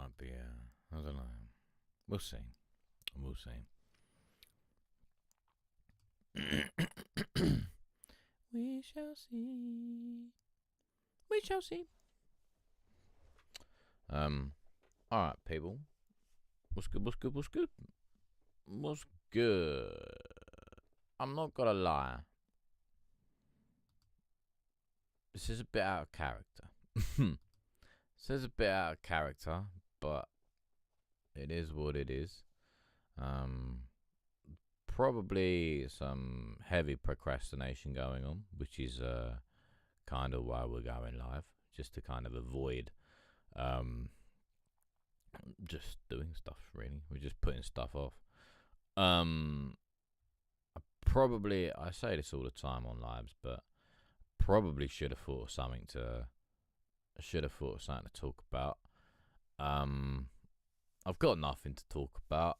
might be, I don't know. We'll see. We'll see. We shall see. We shall see. Alright, people. What's good, what's good, what's good? What's good? I'm not gonna lie. This is a bit out of character. This is a bit out of character, but it is what it is. Probably some heavy procrastination going on, which is kind of why we're going live, just to kind of avoid just doing stuff. Really, we're just putting stuff off. I say this all the time on lives, but probably should have thought of something to talk about. I've got nothing to talk about.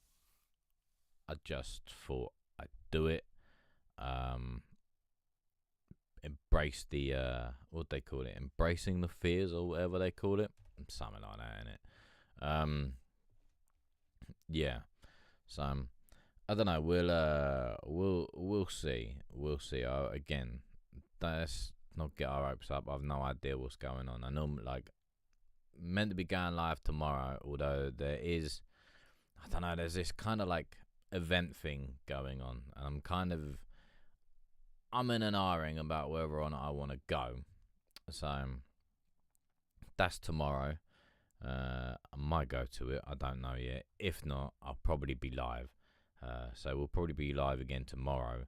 I just thought I'd do it. Embrace the what they call it, embracing the fears or whatever they call it, something like that, innit? Yeah. So I don't know. We'll see. We'll see. Again, let's not get our hopes up. I've no idea what's going on. I know, like, meant to be going live tomorrow, although there is, I don't know, there's this kind of like event thing going on, and I'm kind of in and ahhing about whether or not I want to go. So that's tomorrow. I might go to it. I don't know yet. If not, I'll probably be live. So we'll probably be live again tomorrow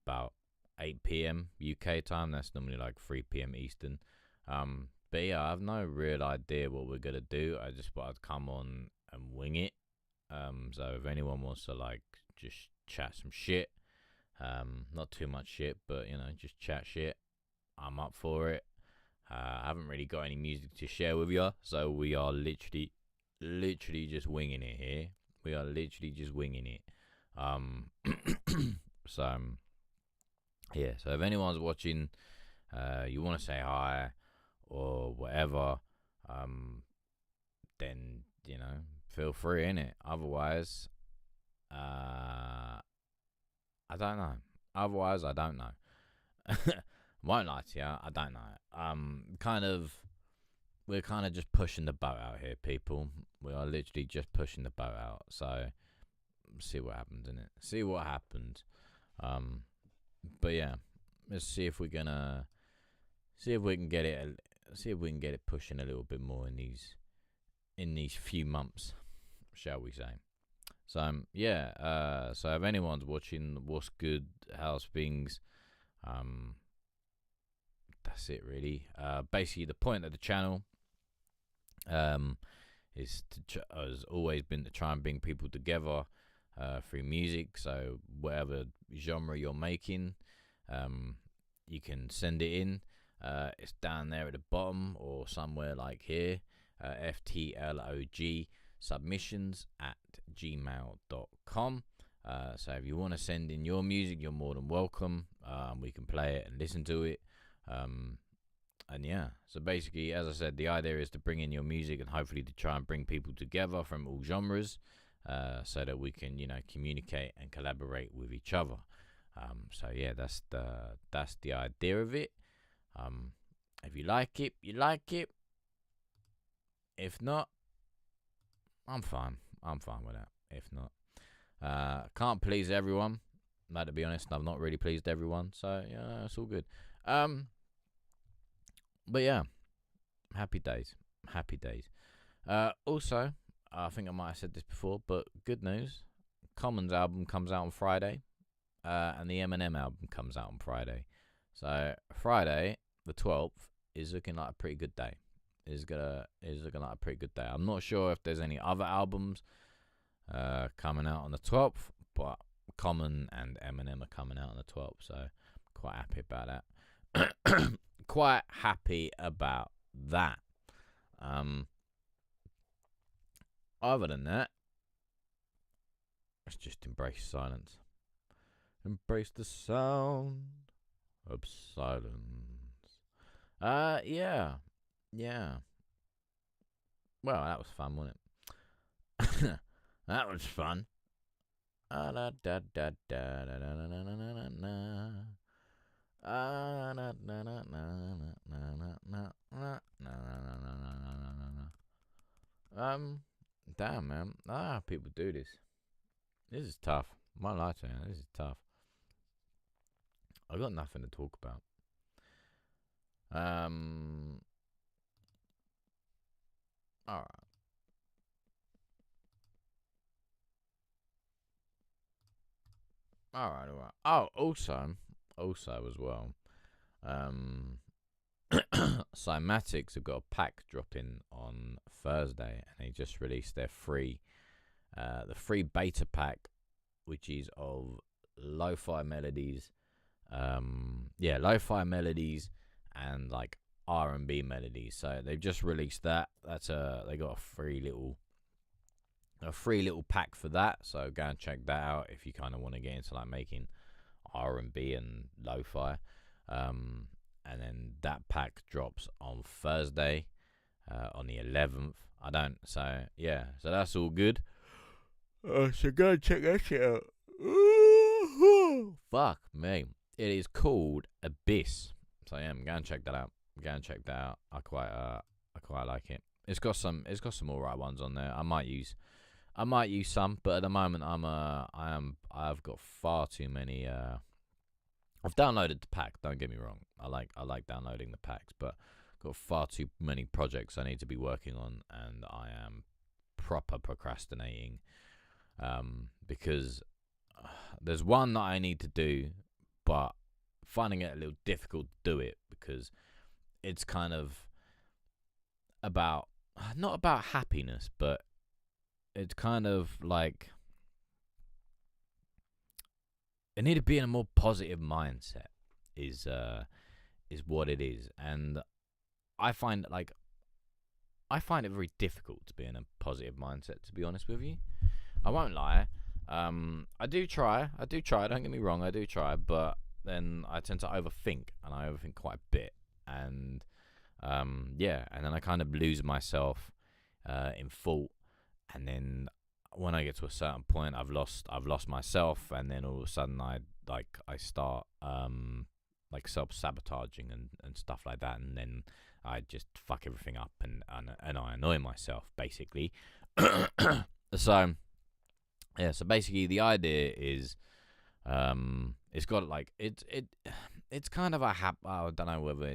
about 8 p.m. UK time. That's normally like 3 p.m. Eastern. But yeah, I have no real idea what we're gonna do. I just thought I'd come on and wing it. So if anyone wants to like just chat some shit, not too much shit, but just chat shit, I'm up for it. I haven't really got any music to share with you, so we are literally just winging it here. We are literally just winging it. So yeah. So if anyone's watching, you want to say hi or whatever, then feel free, innit? Otherwise, I don't know. I don't know. Won't lie to you, I don't know. We're kind of just pushing the boat out here, people. We are literally just pushing the boat out. So see what happens, innit? See what happens. But yeah, let's see if we can get it pushing a little bit more in these few months, shall we say. So yeah, so if anyone's watching, what's good, how's things, that's it really. Basically the point of the channel has always been to try and bring people together through music. So whatever genre you're making, you can send it in. It's down there at the bottom or somewhere like here. ftlogsubmissions@gmail.com. So if you want to send in your music, you're more than welcome. We can play it and listen to it. And yeah, so basically, as I said, the idea is to bring in your music and hopefully to try and bring people together from all genres, so that we can communicate and collaborate with each other. So yeah, that's the idea of it. If you like it, you like it. If not, I'm fine with that. If not, can't please everyone. Like, to be honest, I've not really pleased everyone, so yeah, it's all good. But yeah, happy days. Also, I think I might have said this before, but good news: Common's album comes out on Friday, and the Eminem album comes out on Friday. So Friday, the 12th, is looking like a pretty good day. Is looking like a pretty good day. I'm not sure if there's any other albums coming out on the 12th, but Common and Eminem are coming out on the 12th, so quite happy about that. Quite happy about that. Other than that, let's just embrace silence. Embrace the sound of silence. Yeah. Well, that was fun, wasn't it? That was fun. Da da da da da da da da da da. Damn, man. People do this. This is tough. My life, man. This is tough. I got nothing to talk about. All right. All right. Oh, also as well. Cymatics have got a pack dropping on Thursday, and they just released their the free beta pack, which is of lo-fi melodies. Lo-fi melodies and like R&B melodies. So they've just released that. They got a free little pack for that. So go and check that out if you kind of want to get into like making R&B and lo-fi. And then that pack drops on Thursday, on the 11th. So that's all good. So go and check that shit out. Fuck me. It is called Abyss. So yeah, go and check that out. I quite like it. It's got some alright ones on there. I might use some, but at the moment I've got far too many. I've downloaded the pack. Don't get me wrong. I like downloading the packs, but got far too many projects I need to be working on, and I am proper procrastinating. Because there's one that I need to do, but finding it a little difficult to do it because it's kind of not about happiness, but it's kind of like I need to be in a more positive mindset is what it is, and I find it very difficult to be in a positive mindset, to be honest with you. I won't lie. I do try. Don't get me wrong. I do try, but then I tend to overthink, and I overthink quite a bit, and and then I kind of lose myself in thought, and then when I get to a certain point, I've lost myself, and then all of a sudden I start self-sabotaging and stuff like that, and then I just fuck everything up, and I annoy myself basically. So basically the idea is it's got like it's kind of I don't know whether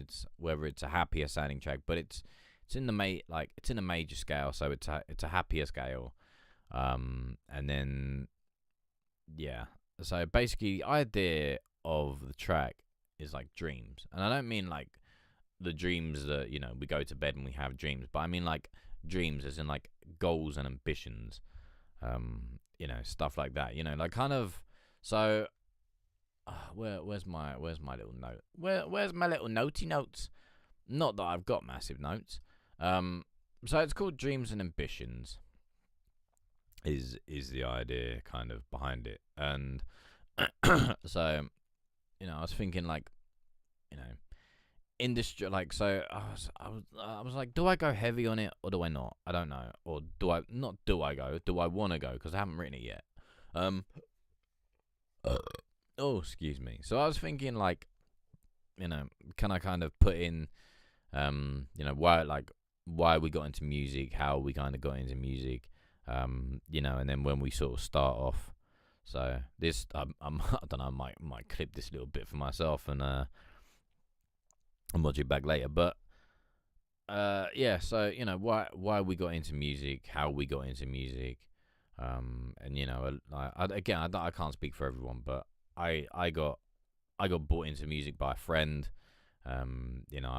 it's a happier sounding track, but it's in the major scale, so it's a happier scale. And then so basically the idea of the track is like dreams, and I don't mean like the dreams that we go to bed and we have dreams, but I mean like dreams as in like goals and ambitions, stuff like that, like kind of. So where's my little note? Where's my little notey notes? Not that I've got massive notes. So it's called Dreams and Ambitions is the idea kind of behind it. And so I was thinking like industry, like, so I was like, do I go heavy on it or do I not? I don't know. Or do I want to go, because I haven't written it yet. Excuse me. So I was thinking like, can I kind of put in why we got into music, how we kind of got into music, and then when we sort of start off. So this, I don't know, I might clip this little bit for myself and watch it back later. But so why we got into music, how we got into music, and I can't speak for everyone, but I got brought into music by a friend. I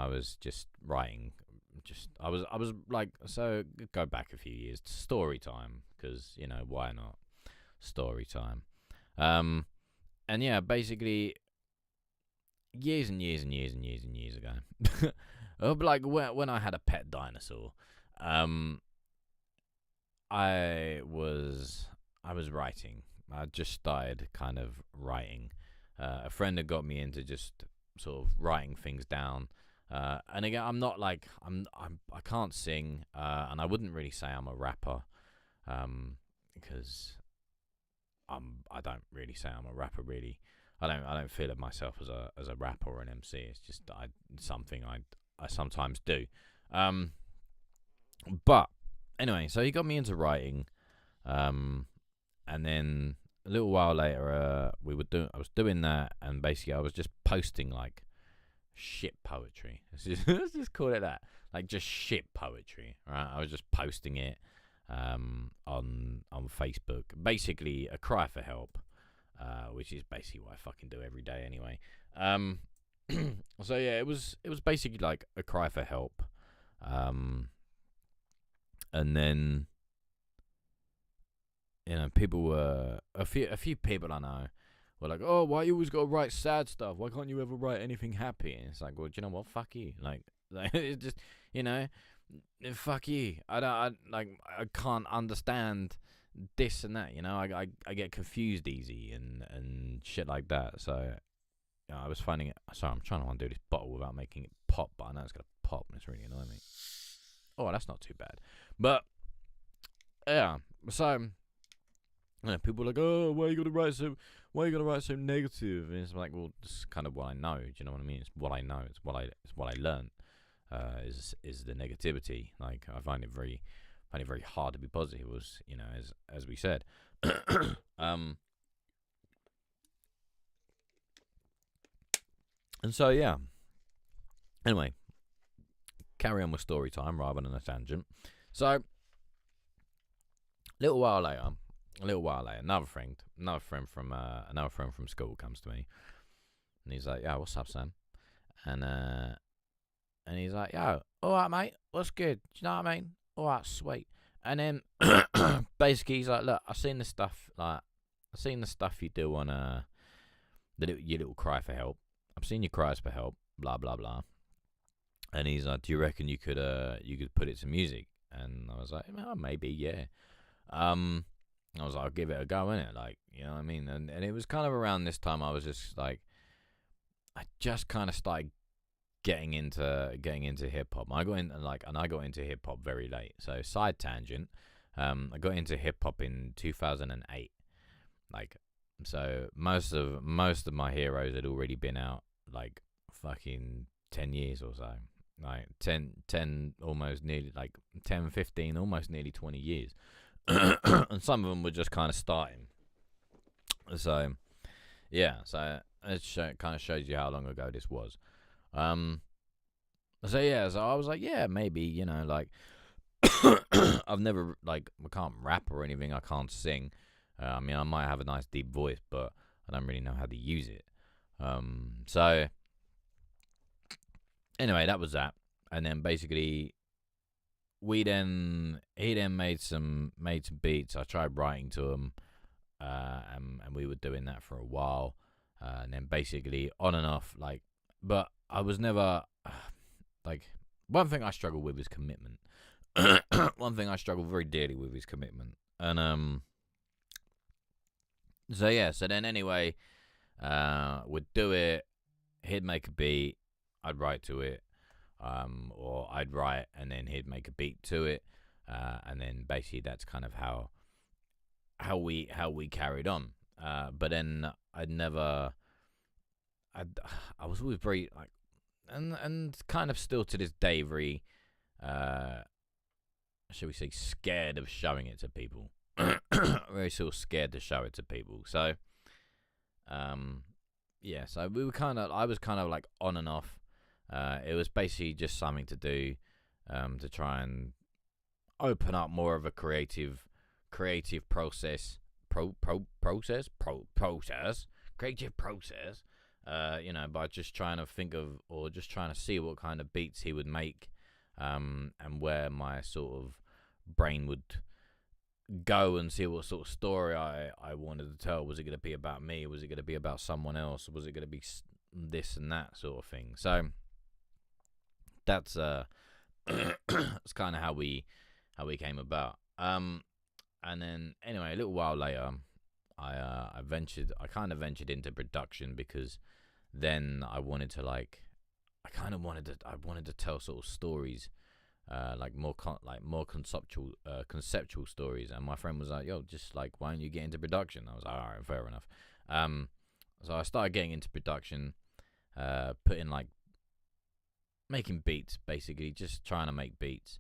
was just writing. I was like, so go back a few years, story time, because why not story time. And yeah, basically years and years and years and years and years ago, like when I had a pet dinosaur, I was writing. I just started kind of writing. A friend had got me into just sort of writing things down. And again, I'm not like I can't sing, and I wouldn't really say I'm a rapper. because I don't really say I'm a rapper really. I don't feel of myself as a rapper or an MC. It's just something I sometimes do. But anyway, so he got me into writing, and then a little while later, I was doing that, and basically I was just posting like shit poetry. Let's just call it that, like just shit poetry, right? I was just posting it on Facebook, basically a cry for help, which is basically what I fucking do every day anyway. So yeah, it was basically like a cry for help, and then people were a few people I know were like, oh, why you always gotta write sad stuff? Why can't you ever write anything happy? And it's like, well, do you know what? Fuck you. Like it's just, fuck you. I can't understand this and that. I get confused easy and shit like that. So I was finding it. Sorry, I'm trying to undo this bottle without making it pop, but I know it's gonna pop, and it's really annoying me. Oh, that's not too bad. But yeah, so people are like, oh, why you gotta write so negative? And it's like, well, this is kind of what I know. Do you know what I mean? It's what I know. It's what I learned. Is the negativity. Like, I find it very hard to be positive. As we said. And so yeah. Anyway, carry on with story time rather than a tangent. So, a little while later, another friend from school comes to me, and he's like, "Yo, what's up, Sam?" And he's like, "Yo, all right, mate, what's good? Do you know what I mean? All right, sweet." And then basically he's like, "Look, I've seen the stuff you do on your little cry for help. I've seen your cries for help, blah blah blah." And he's like, "Do you reckon you could put it to music?" And I was like, "Oh, maybe, yeah." I was like, "I'll give it a go, innit?" Like, you know what I mean? And it was kind of around this time I was just like, I just kind of started getting into hip hop. I got into hip hop very late. So, side tangent, I got into hip hop in 2008. Like, so most of my heroes had already been out like fucking 10 years or so. Like 10 almost nearly like 10, 15, almost nearly 20 years. And some of them were just kind of starting. So yeah, so it kind of shows you how long ago this was. So yeah, so I was like, yeah, maybe, like I've never, like, I can't rap or anything, I can't sing. I mean, I might have a nice deep voice, but I don't really know how to use it. So anyway, that was that. And then basically he then made some beats. I tried writing to him, and we were doing that for a while, and then basically on and off, like. But I was never like, one thing I struggle with is commitment. One thing I struggle very dearly with is commitment, and so yeah. So then anyway, we'd do it. He'd make a beat. I'd write to it. Or I'd write and then he'd make a beat to it, and then basically that's kind of how we carried on. But then I was always very like, and kind of still to this day very, shall we say, scared of showing it to people. Very sort of scared to show it to people. So, yeah. So I was kind of like on and off. It was basically just something to do, to try and open up more of a creative process, creative process. By just trying to think of, or just trying to see what kind of beats he would make, and where my sort of brain would go, and see what sort of story I wanted to tell. Was it going to be about me? Was it going to be about someone else? Was it going to be this and that sort of thing? So that's it's kind of how we came about. And then anyway, a little while later, I kind of ventured into production, because then I wanted to tell sort of stories, like more conceptual stories. And my friend was like, "Yo, just like, why don't you get into production?" I was like, "All right, fair enough." So I started getting into production, putting like making beats, basically, just trying to make beats.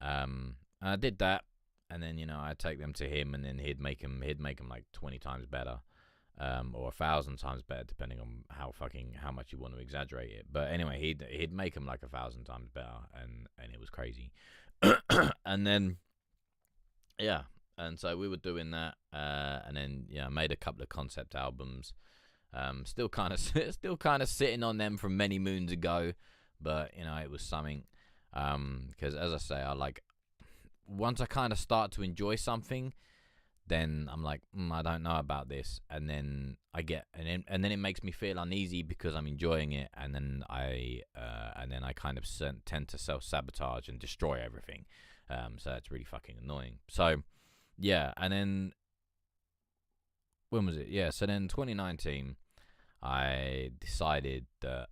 And I did that, and then I'd take them to him, and then he'd make them like 20 times better, or 1,000 times better, depending on how much you want to exaggerate it. But anyway, he'd make them like 1,000 times better, and it was crazy. And then and so we were doing that, and then I made a couple of concept albums. Still kind of sitting on them from many moons ago, but it was something. Because as I say, I like, once I kind of start to enjoy something, then I'm like, I don't know about this, and then I get, and then it makes me feel uneasy because I'm enjoying it, and then I kind of tend to self-sabotage and destroy everything. So it's really fucking annoying. So yeah, and then when was it? Yeah, so then 2019, I decided that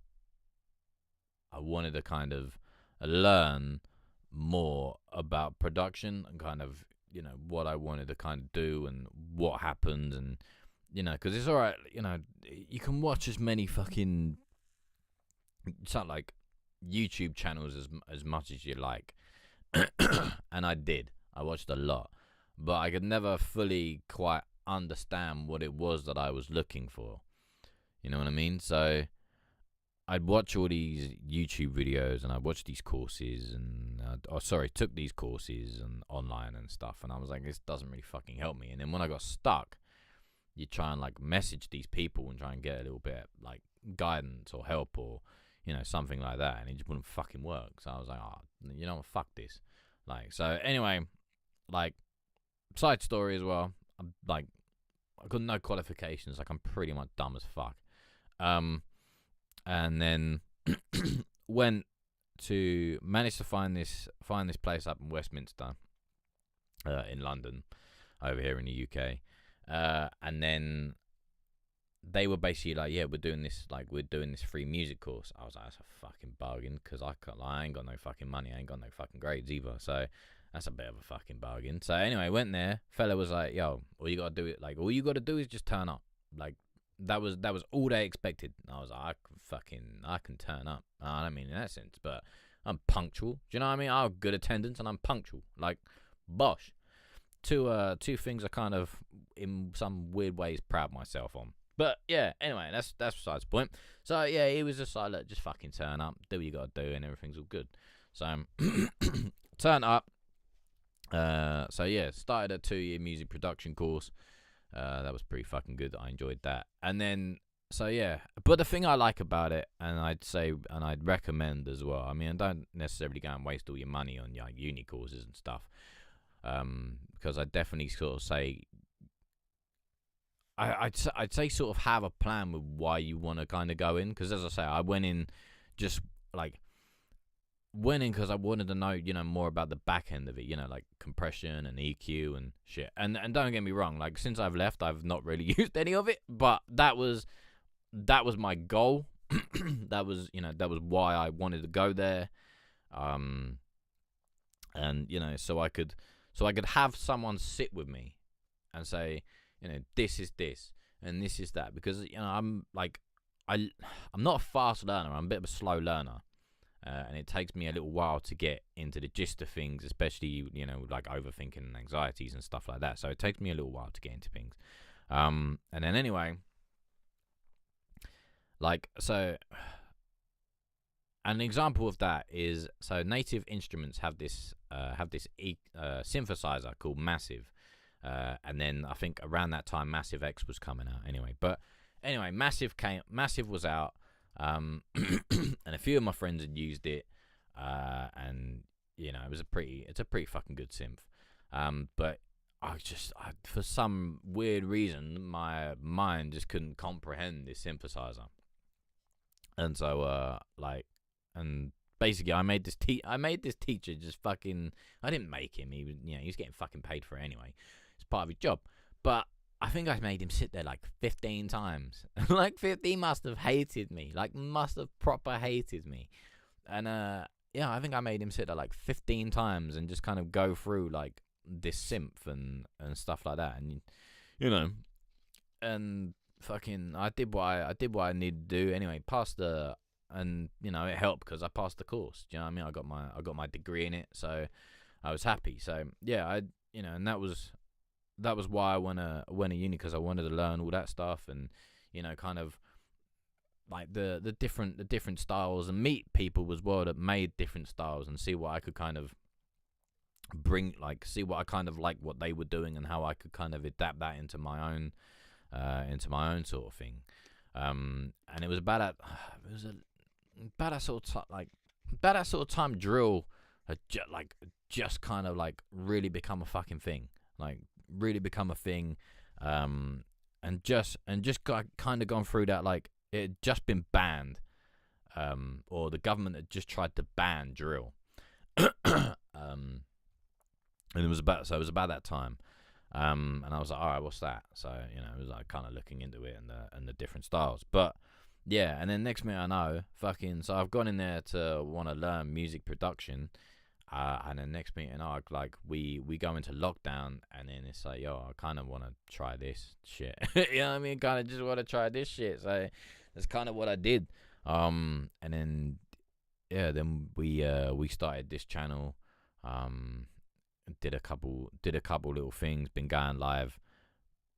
I wanted to kind of learn more about production and kind of what I wanted to kind of do and what happened, and because it's alright, you can watch as many fucking like YouTube channels as much as you like. And I watched a lot, but I could never fully quite understand what it was that I was looking for, you know what I mean? So I'd watch all these YouTube videos, and I'd watch these courses, and took these courses and online and stuff, and I was like, this doesn't really fucking help me. And then when I got stuck, you try and like message these people and try and get a little bit like guidance or help or something like that, and it just wouldn't fucking work. So I was like, fuck this. Like, so anyway, like, side story as well, I'm like, I got no qualifications, like I'm pretty much dumb as fuck. And then managed to find this place up in Westminster, in London, over here in the UK. And then they were basically like, yeah, we're doing this free music course. I was like, that's a fucking bargain, because I ain't got no fucking money, I ain't got no fucking grades either. So that's a bit of a fucking bargain. So anyway, went there. Fella was like, yo, all you gotta do is just turn up. Like, that was all they expected. And I was like, I can turn up. I don't mean in that sense, but I'm punctual. Do you know what I mean? I have good attendance and I'm punctual. Like, bosh. Two things I kind of, in some weird ways, proud myself on. But yeah, anyway, that's besides the point. So yeah, he was just like, look, just fucking turn up, do what you gotta do, and everything's all good. So turn up. So yeah, started a 2-year music production course. That was pretty fucking good. I enjoyed that. And then, so yeah, but the thing I like about it, and I'd recommend as well, I mean, don't necessarily go and waste all your money on like uni courses and stuff, because I definitely sort of say, I'd say sort of have a plan with why you want to kind of go in, because as I say, I went in because I wanted to know, more about the back end of it, like compression and EQ and shit. And don't get me wrong, like, since I've left, I've not really used any of it, but that was my goal. that was why I wanted to go there. And so I could have someone sit with me and say, this is this and this is that, because I'm not a fast learner. I'm a bit of a slow learner. And it takes me a little while to get into the gist of things, especially, like overthinking and anxieties and stuff like that. So it takes me a little while to get into things. And then anyway, like, so an example of that is, so Native Instruments have this synthesizer called Massive. And then I think around that time, Massive X was coming out anyway. But anyway, Massive was out. And a few of my friends had used it, and it's a pretty fucking good synth. But I for some weird reason, my mind just couldn't comprehend this synthesizer. And so and basically I made this teacher just fucking, I didn't make him, he was getting fucking paid for it anyway. It's part of his job. But I think I made him sit there like 15 times. Like 15 must have hated me. Like, must have proper hated me. And yeah, I think I made him sit there like 15 times and just kind of go through like this synth and stuff like that, and you know, and fucking I did what I needed to do anyway. Passed the and you know it helped because I passed the course. Do you know what I mean? I got my degree in it, so I was happy. So yeah, and that was why I went to uni, because I wanted to learn all that stuff and kind of like the different styles and meet people as well that made different styles and see what I could kind of bring, like see what I kind of like what they were doing and how I could kind of adapt that into my own sort of thing. And it was about that sort of time drill had just kind of like really become a fucking thing, like really become a thing, and just got kind of gone through that, like it had just been banned, or the government had just tried to ban drill, and it was about that time, and I was like, all right, what's that? So it was like kind of looking into it and the different styles, but yeah, and then next minute I know, so I've gone in there to want to learn music production. And then next meeting, we go into lockdown, and then it's like, yo, I kind of want to try this shit. You know what I mean? Kind of just want to try this shit. So that's kind of what I did. And then then we started this channel. Did a couple little things. Been going live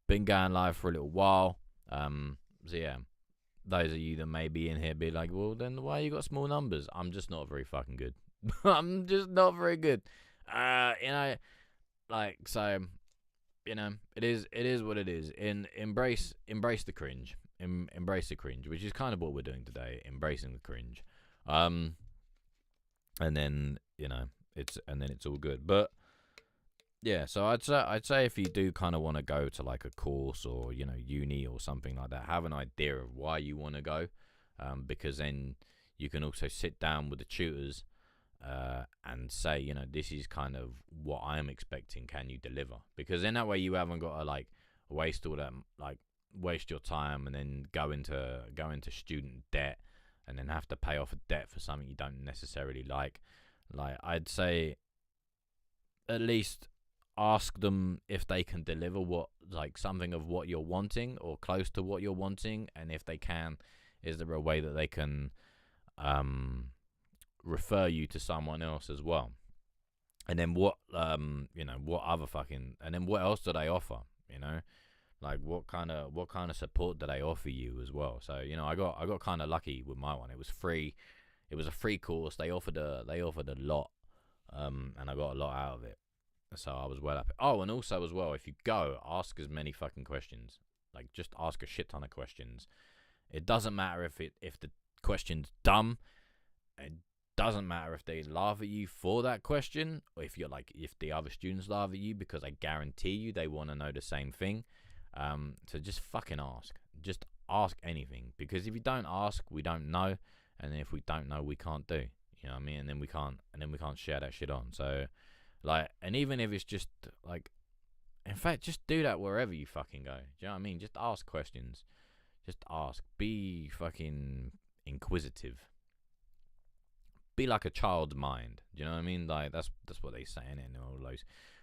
for a little while. So yeah, those of you that may be in here be like, well, then why you got small numbers? I'm just not very fucking good. I'm just not very good. It is what it is. Embrace the cringe. Embrace the cringe, which is kind of what we're doing today, embracing the cringe. And then it's all good. But yeah, so I'd say if you do kind of want to go to like a course or uni or something like that, have an idea of why you want to go, because then you can also sit down with the tutors and say, this is kind of what I'm expecting. Can you deliver? Because in that way, you haven't got to waste all that, waste your time and then go into student debt and then have to pay off a debt for something you don't necessarily like. I'd say at least ask them if they can deliver something of what you're wanting or close to what you're wanting, and if they can, is there a way that they can refer you to someone else as well? And then what else do they offer? What kind of support do they offer you as well? So I got kind of lucky with my one. It was free. It was a free course. They offered a lot, and I got a lot out of it. So I was well happy. Oh, and also as well, if you go, ask as many fucking questions. Just ask a shit ton of questions. It doesn't matter if the question's dumb. It doesn't matter if they laugh at you for that question, or if the other students laugh at you, because I guarantee you they want to know the same thing. So just fucking ask. Just ask anything, because if you don't ask, we don't know, and if we don't know, we can't do. You know what I mean? And then we can't share that shit on. So and even if it's just in fact, just do that wherever you fucking go. Do you know what I mean? Just ask questions. Just ask. Be fucking inquisitive. Be like a child's mind. Do you know what I mean? That's what they say in it,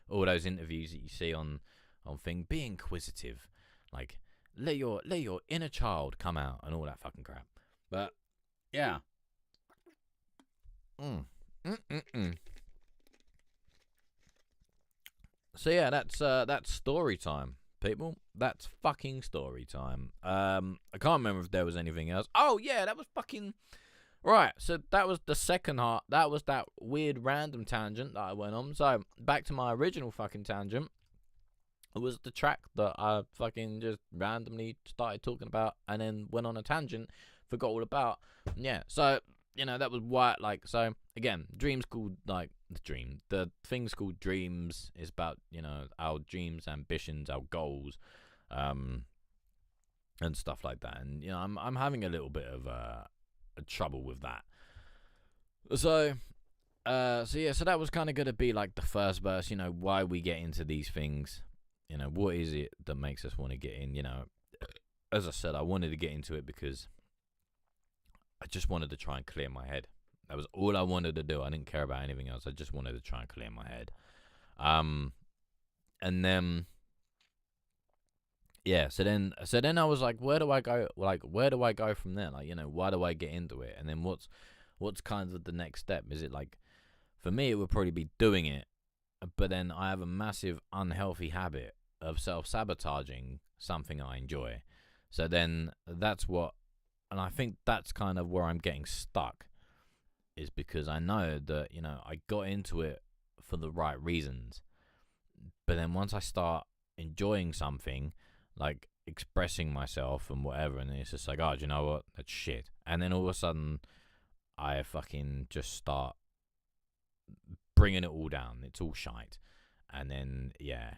all those interviews that you see on thing. Be inquisitive. Let your inner child come out and all that fucking crap. But yeah. So yeah, that's story time, people. That's fucking story time. I can't remember if there was anything else. Oh yeah, that was fucking right. So that was the second half. That was that weird random tangent that I went on. So back to my original fucking tangent. It was the track that I fucking just randomly started talking about and then went on a tangent, forgot all about. Yeah, so that was why. So again, dreams called the thing's called dreams is about our dreams, ambitions, our goals, and stuff like that. And I'm having a little bit of a trouble with that. So so that was kind of gonna be the first verse. Why we get into these things. What is it that makes us want to get in? As I said, I wanted to get into it because I just wanted to try and clear my head. That was all I wanted to do. I didn't care about anything else. I just wanted to try and clear my head. And then yeah, so then I was like, where do I go? Like, where do I go from there? Like, why do I get into it? And then what's kind of the next step? Is it like, for me, it would probably be doing it, but then I have a massive unhealthy habit of self-sabotaging something I enjoy. So then that's what, and I think that's kind of where I'm getting stuck, is because I know that, I got into it for the right reasons. But then once I start enjoying something, like expressing myself and whatever, and it's just like, oh, do you know what? That's shit. And then all of a sudden, I fucking just start bringing it all down. It's all shite. And then, yeah.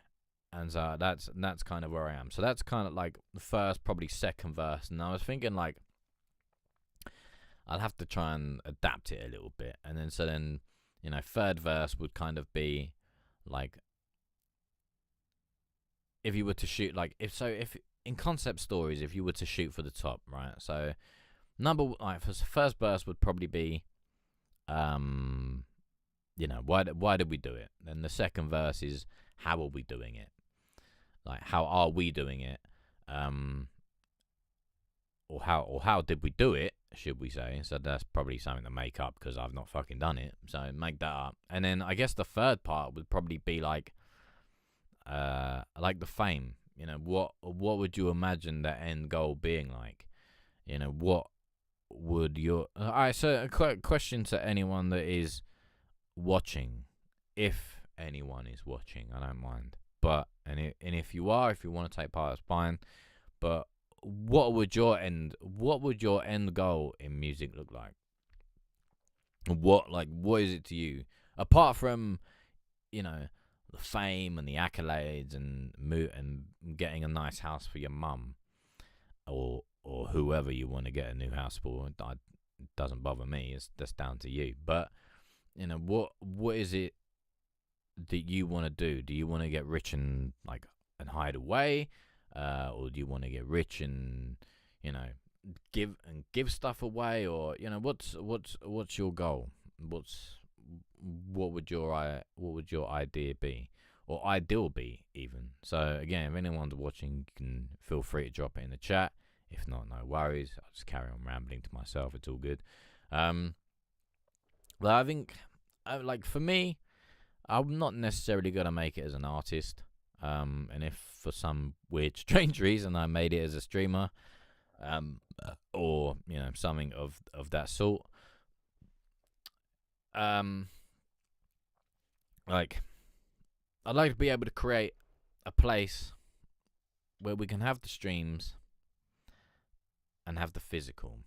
And so that's kind of where I am. So that's kind of like the first, probably second verse. And I was thinking, like, I'll have to try and adapt it a little bit. And then, third verse would kind of be like, if you were to shoot, like, if in concept stories, if you were to shoot for the top, right? So first verse would probably be, why did we do it? Then the second verse is, how are we doing it? Like, how are we doing it? Or how did we do it, should we say? So that's probably something to make up, because I've not fucking done it. So make that up. And then I guess the third part would probably be like the fame. What would you imagine the end goal being like? What would your... Alright, so a question to anyone that is watching, if anyone is watching, I don't mind. But and if you want to take part, that's fine. But what would your end goal in music look like? What is it to you, apart from the fame and the accolades and getting a nice house for your mum, or whoever you want to get a new house for? It doesn't bother me. That's down to you. But what is it that you want to do? Do you want to get rich and hide away, or do you want to get rich and give stuff away, or what's your goal? What would your idea be, or ideal be even? So again, if anyone's watching, you can feel free to drop it in the chat. If not, no worries. I'll just carry on rambling to myself. It's all good. But I think, for me, I'm not necessarily going to make it as an artist. And if for some weird, strange reason I made it as a streamer, or something of that sort, I'd like to be able to create a place where we can have the streams and have the physical.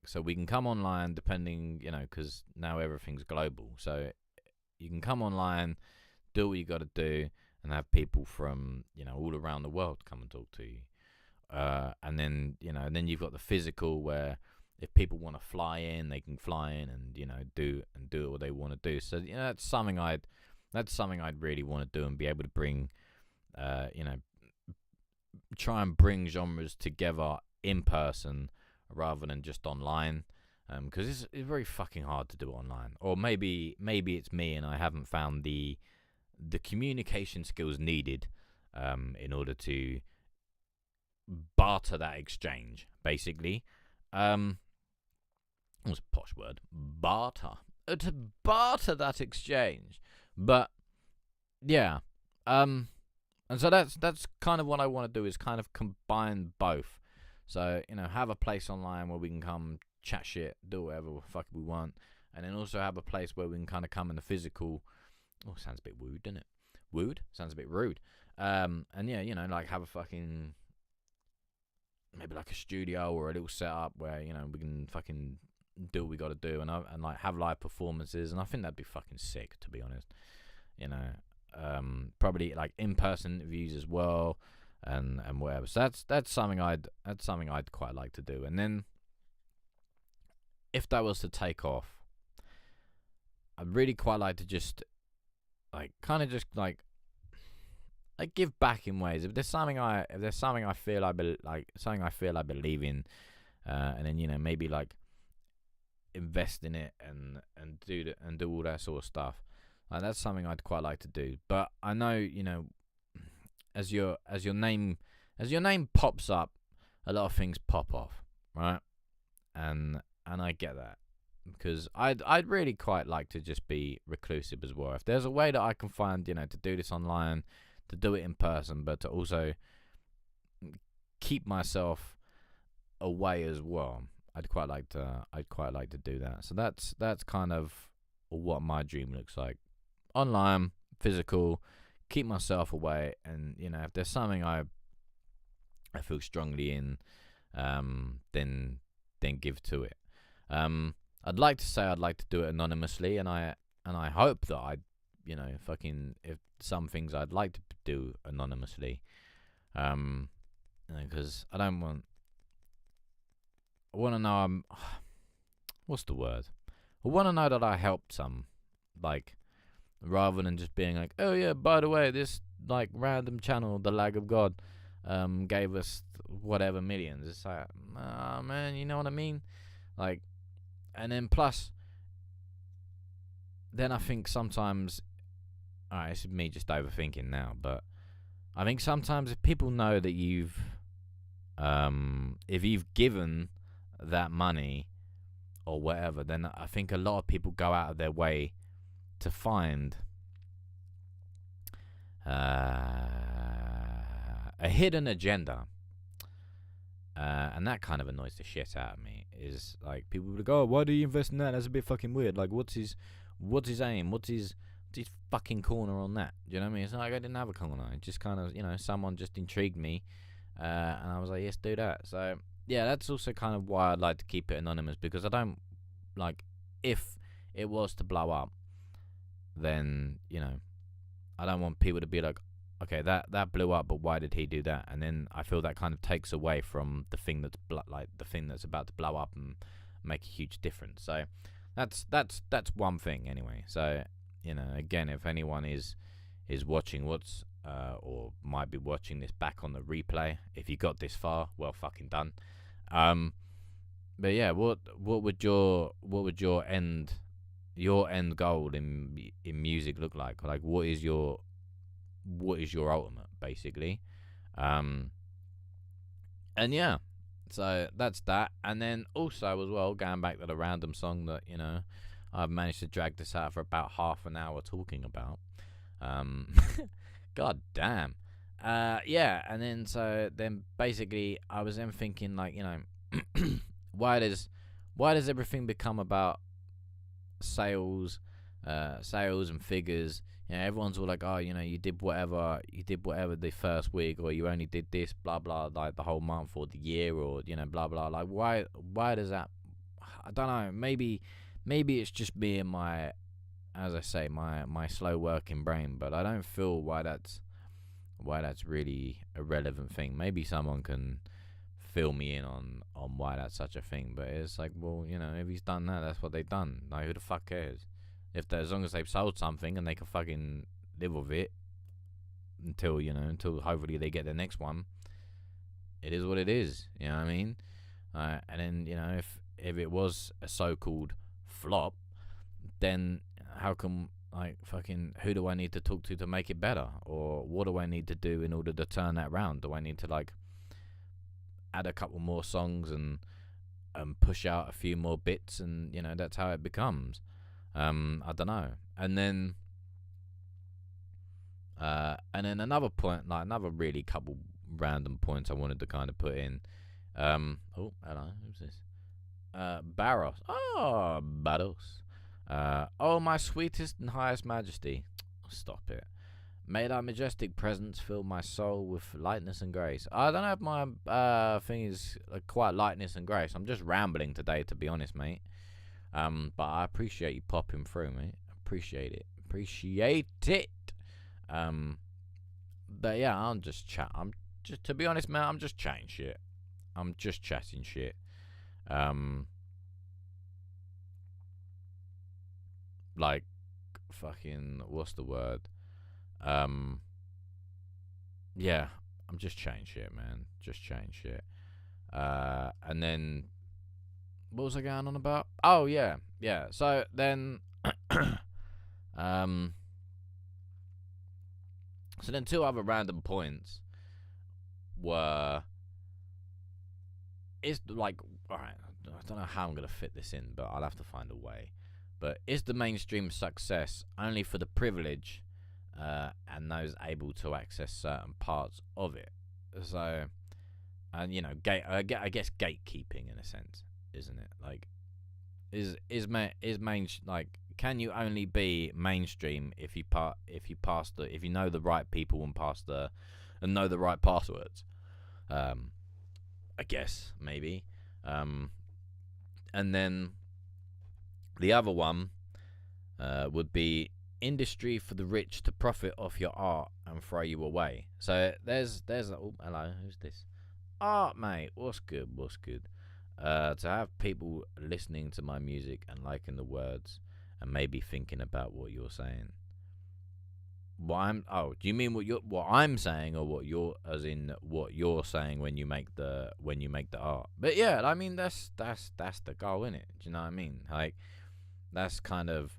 So we can come online, depending, because now everything's global. So you can come online, do what you got to do, and have people from all around the world come and talk to you. And then then you've got the physical, where if people want to fly in, they can fly in and do what they want to do. So that's something I'd really want to do, and be able to bring try and bring genres together in person rather than just online, because it's very fucking hard to do online. Or maybe it's me and I haven't found the communication skills needed in order to barter that exchange, basically. What's a posh word? Barter. To barter that exchange. But yeah, and so that's kind of what I want to do, is kind of combine both. So have a place online where we can come chat shit, do whatever the fuck we want, and then also have a place where we can kind of come in the physical. Oh, sounds a bit wooed, doesn't it? Wooed? Sounds a bit rude. And yeah, have a fucking, maybe like a studio or a little setup where we can fucking do what we got to do, and have live performances. And I think that'd be fucking sick, to be honest. Probably in-person interviews as well, and whatever. So that's something I'd quite like to do. And then if that was to take off, I'd really quite like to just give back in ways. If there's something I feel I believe in, and then maybe invest in it and do all that sort of stuff. That's something I'd quite like to do. But I know, you know, as your name pops up, a lot of things pop off, right? And I get that, because I'd really quite like to just be reclusive as well. If there's a way that I can find, you know, to do this online, to do it in person, but to also keep myself away as well, I'd quite like to do that. So that's kind of what my dream looks like. Online, physical, keep myself away, and you know, if there's something I feel strongly in, then give to it. I'd like to say I'd like to do it anonymously, and I hope that I, you know, if some things I'd like to do anonymously, because I want to know what's the word? I want to know that I helped some, like, rather than just being like, oh yeah, by the way, this like random channel, the Lag of God, gave us whatever millions. It's like, man, you know what I mean? Like, and then plus, then I think sometimes, alright, this is me just overthinking now, but I think sometimes if people know that if you've given that money or whatever, then I think a lot of people go out of their way to find a hidden agenda, and that kind of annoys the shit out of me. Is like, people would go, oh, why do you invest in that? That's a bit fucking weird. Like, what's his aim? What's his fucking corner on that? Do you know what I mean? It's not like I didn't have a corner. It just kind of, you know, someone just intrigued me, and I was like, yes, do that. So yeah, that's also kind of why I'd like to keep it anonymous, because I don't like, if it was to blow up, then, you know, I don't want people to be like, okay, that blew up, but why did he do that? And then I feel that kind of takes away from the thing that's about to blow up and make a huge difference. So that's one thing anyway. So, you know, again, if anyone is watching or might be watching this back on the replay, if you got this far, well fucking done. But yeah, what would your end goal in music look like? Like, what is your ultimate, basically? And yeah, so that's that. And then also as well, going back to the random song that, you know, I've managed to drag this out for about half an hour talking about. God damn. Yeah, and then basically I was then thinking, like, you know, why does everything become about sales and figures? You know, everyone's all like, oh, you know, you did whatever the first week, or you only did this, blah blah, like the whole month or the year, or, you know, blah blah. Like, why does that? I don't know. Maybe it's just me and my, as I say, my slow working brain, but I don't feel why that's really a relevant thing. Maybe someone can fill me in on why that's such a thing, but it's like, well, you know, if he's done that, that's what they've done. Like, who the fuck cares? As long as they've sold something and they can fucking live with it until hopefully they get the next one, it is what it is. You know what I mean? And then, you know, if it was a so-called flop, then how come, like, fucking, who do I need to talk to make it better? Or what do I need to do in order to turn that round? Do I need to, like, add a couple more songs and push out a few more bits, and, you know, that's how it becomes? I don't know. And then another point, like another really couple random points I wanted to kind of put in. Oh, hello, who's this? Barros. Oh, Barros. Oh, my sweetest and highest majesty. Stop it. May thy majestic presence fill my soul with lightness and grace. I don't know if my thing is quite lightness and grace. I'm just rambling today, to be honest, mate. But I appreciate you popping through, mate. Appreciate it. But yeah, I'm just, to be honest, man, I'm just chatting shit. I'm just chatting shit. Like, fucking, what's the word? Yeah, I'm just chatting shit, man. Just chatting shit. And then, what was I going on about? Oh yeah. So then, um, two other random points were, is like, all right, I don't know how I'm gonna fit this in, but I'll have to find a way. But is the mainstream success only for the privilege, and those able to access certain parts of it? So, and I guess gatekeeping in a sense, isn't it? Like, like, can you only be mainstream if you if you know the right people and know the right passwords? I guess maybe. And then the other one would be industry for the rich to profit off your art and throw you away. So there's oh, hello, who's this? Art, mate, what's good? To have people listening to my music and liking the words and maybe thinking about what you're saying. Do you mean what I'm saying, or what you're saying when you make the art? But yeah, I mean that's the goal, innit? Do you know what I mean? Like, that's kind of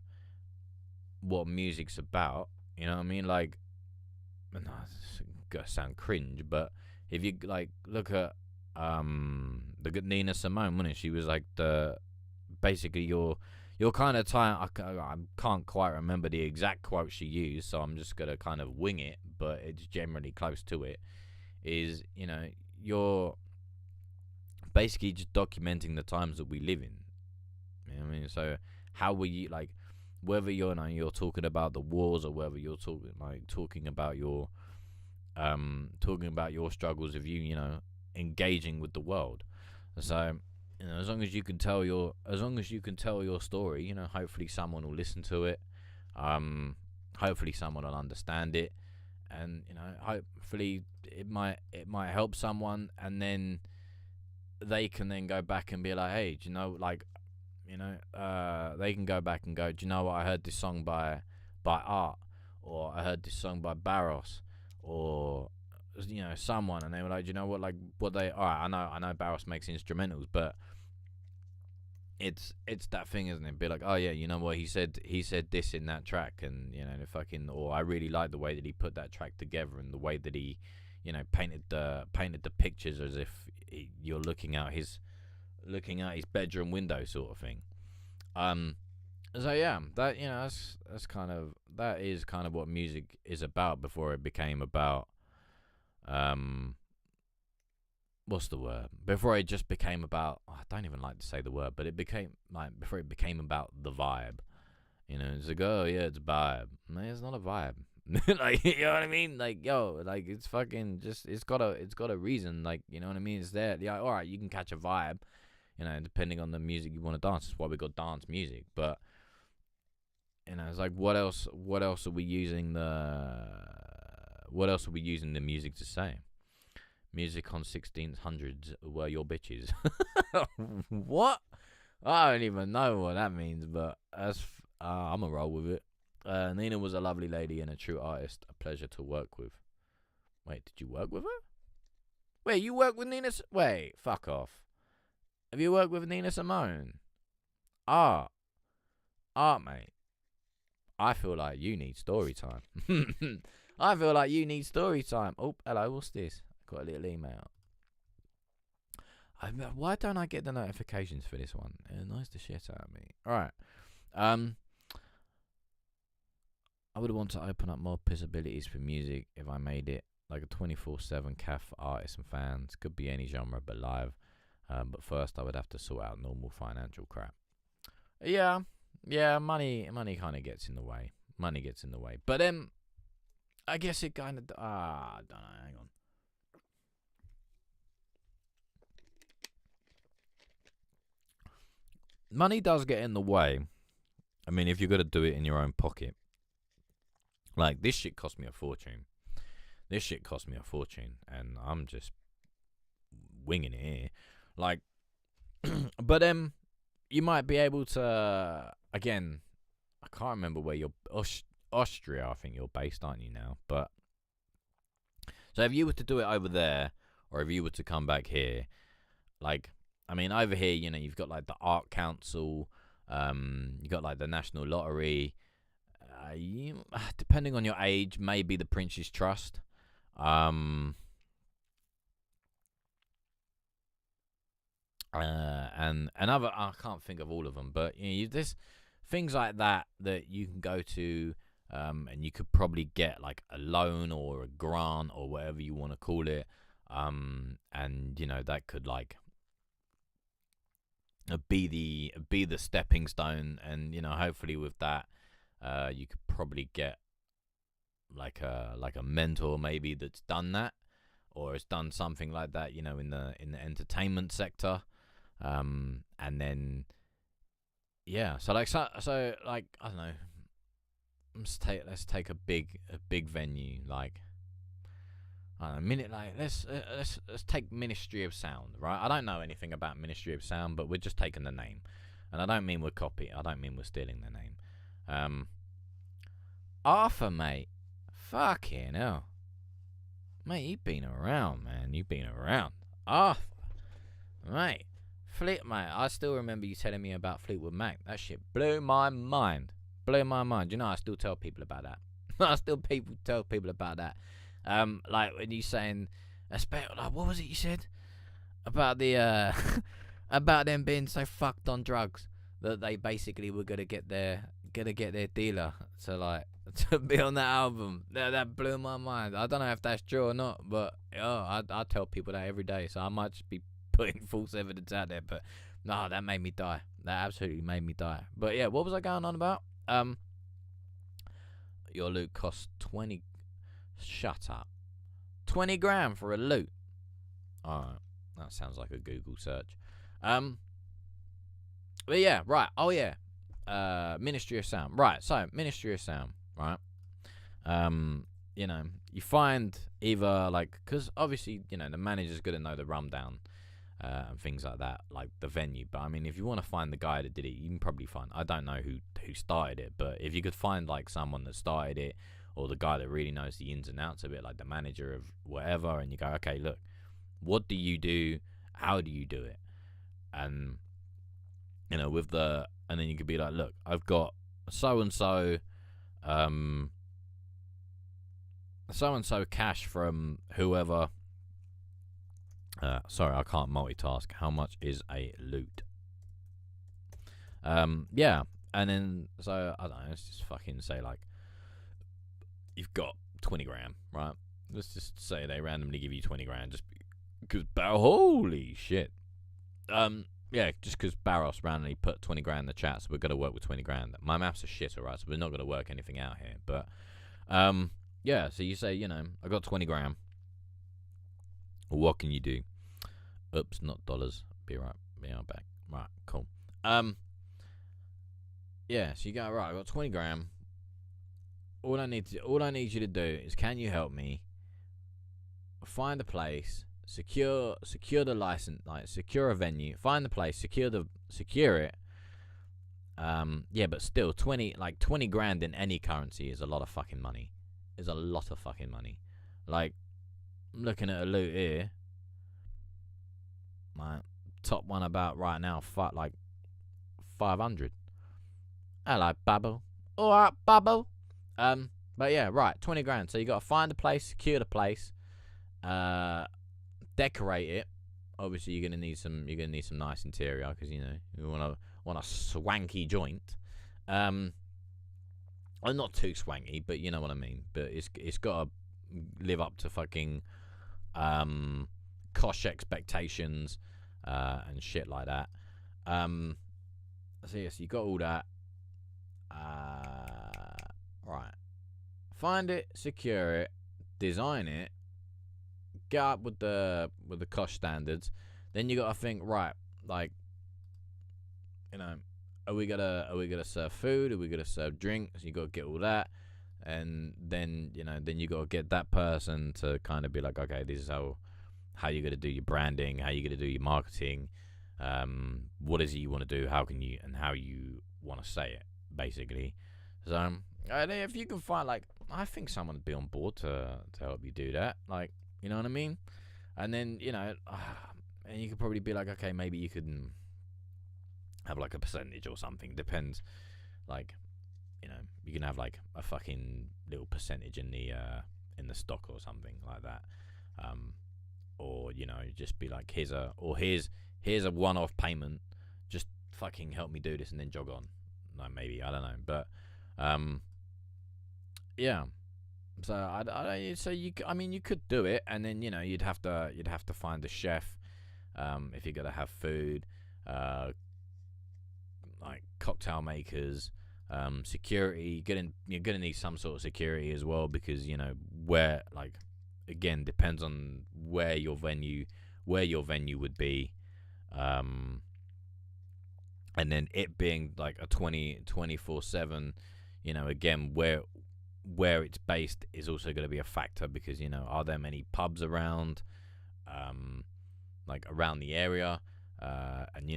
what music's about. You know what I mean? Like, no, it's gonna sound cringe, but if you like look at the good Nina Simone, wasn't it? She was like basically you're kind of tired. I can't quite remember the exact quote she used, so I'm just gonna kind of wing it, but it's generally close to it. Is you're basically just documenting the times that we live in. You know what I mean? So how were you, like, whether you're talking about the wars, or whether you're talking about your struggles of engaging with the world. So as long as you can tell your story, hopefully someone will listen to it. Hopefully someone will understand it, and hopefully it might help someone, and then they can then go back and be like, hey, do you know, like, they can go back and go, do you know what, I heard this song by Art, or I heard this song by Barros, or someone, and they were like, do you know what, like, alright, I know Barros makes instrumentals, but it's that thing, isn't it? Be like, oh yeah, you know what, he said this in that track, and or I really like the way that he put that track together, and the way that he painted the pictures as if you're looking out his bedroom window, sort of thing. So yeah, that is kind of what music is about before it became about what's the word? Before it just became about, I don't even like to say the word, but it became like, before it became about the vibe. It's like, oh yeah, it's a vibe. Man, it's not a vibe. Like, you know what I mean? Like, yo, like, it's fucking just, it's got a reason. Like, you know what I mean? It's there. Yeah, all right, you can catch a vibe, depending on the music you want to dance. That's why we got dance music. But it's like, what else are we using the music to say? Music on 1600s were your bitches. What? I don't even know what that means, but I'm a roll with it. Nina was a lovely lady and a true artist. A pleasure to work with. Wait, did you work with her? Wait, you work with Nina? Wait, fuck off. Have you worked with Nina Simone? Art, mate. I feel like you need story time. I feel like you need story time. Oh, hello, what's this? Got a little email. Why don't I get the notifications for this one? It annoys the shit out of me. Alright. I would want to open up more possibilities for music if I made it like a 24/7 cafe for artists and fans. Could be any genre but live. But first I would have to sort out normal financial crap. Yeah, money kind of gets in the way. But then I guess it kind of I don't know, hang on. Money does get in the way. I mean, if you're going to do it in your own pocket. Like, this shit cost me a fortune. And I'm just winging it here. Like, but you might be able to, again, I can't remember where you're, Austria, I think you're based, aren't you now? But, so if you were to do it over there, or if you were to come back here, like, I mean, over here, you know, you've got like the Art Council, you got like the National Lottery. Depending on your age, maybe the Prince's Trust. And other, I can't think of all of them, but you know, there's things like that you can go to, and you could probably get like a loan or a grant or whatever you want to call it, and you know that could like be the stepping stone, and you know hopefully with that, you could probably get like a mentor maybe that's done that or has done something like that, you know, in the entertainment sector. And then yeah, so like like I don't know, let's take a big venue, like I don't know, let's take Ministry of Sound, right? I don't know anything about Ministry of Sound, but we're just taking the name, and I don't mean we're stealing the name. Arthur, mate, fucking hell, mate, you've been around, man, you've been around, Arthur, mate. Mate, I still remember you telling me about Fleetwood Mac. That shit blew my mind. You know, I still tell people about that. Tell people about that. Like when you saying, like, what was it you said about the about them being so fucked on drugs that they basically were gonna get their dealer to be on that album. That blew my mind. I don't know if that's true or not, but I tell people that every day, so I might just be putting false evidence out there, but no, that made me die. That absolutely made me die. But yeah, what was I going on about? Your loot costs 20. Shut up. 20 grand for a loot. Alright, that sounds like a Google search. But yeah, right. Oh yeah. Ministry of Sound. Right, so Ministry of Sound, right? You know, you find either like, because obviously, you know, the manager's gonna know the rundown. And things like that, like the venue. But I mean, if you want to find the guy that did it, you can probably find, I don't know who started it, but if you could find like someone that started it, or the guy that really knows the ins and outs of it, like the manager of whatever, and you go, okay, look, what do you do? How do you do it? And you know, and then you could be like, look, I've got so and so cash from whoever. Sorry, I can't multitask. How much is a loot? Yeah, and then so I don't know. Let's just fucking say like you've got 20 grand, right? Let's just say they randomly give you 20 grand just because holy shit. Yeah, just because Barros randomly put 20 grand in the chat, so we're gonna work with 20 grand. My maths are shit, alright, so we're not gonna work anything out here. But yeah, so you say, you know, I got 20 grand. What can you do? Oops, not dollars. Be right back. Right, cool. Yeah, so you go, right, I got 20 grand. All I need you to do is, can you help me find a place, secure the license, like secure a venue, find the place, secure it. Yeah, but still 20 grand in any currency is a lot of fucking money. Like, I'm looking at a loot here. My top one about right now, like 500. Hello, Bubble. All right, Bubble. But yeah, right, 20 grand. So you got to find a place, secure the place, decorate it. Obviously, you're gonna need some nice interior because you know you want a swanky joint. Well, not too swanky, but you know what I mean. But it's got to live up to fucking Kosh expectations and shit like that. So yes, you got all that. Right, find it, secure it, design it, get up with the Kosh standards. Then you got to think, right, like, you know, are we gonna serve food? Are we gonna serve drinks? You got to get all that. And then, you know, you got to get that person to kind of be like, okay, this is how you're going to do your branding, how you're going to do your marketing, what is it you want to do, how you want to say it, basically. So, if you can find, like, I think someone would be on board to help you do that, like, you know what I mean? And then, you know, and you could probably be like, okay, maybe you could have like a percentage or something. Depends, like, you can have like a fucking little percentage in the stock or something like that, or just be like, here's a one-off payment, just fucking help me do this and then jog on. No, maybe, I don't know, but yeah. So you could do it, and then you'd have to find a chef, if you're gonna have food, like cocktail makers, security. You're gonna need some sort of security as well, because where, like, again, depends on where your venue would be, and then it being like a 24/7, again, where it's based is also going to be a factor, because are there many pubs around, like around the area, and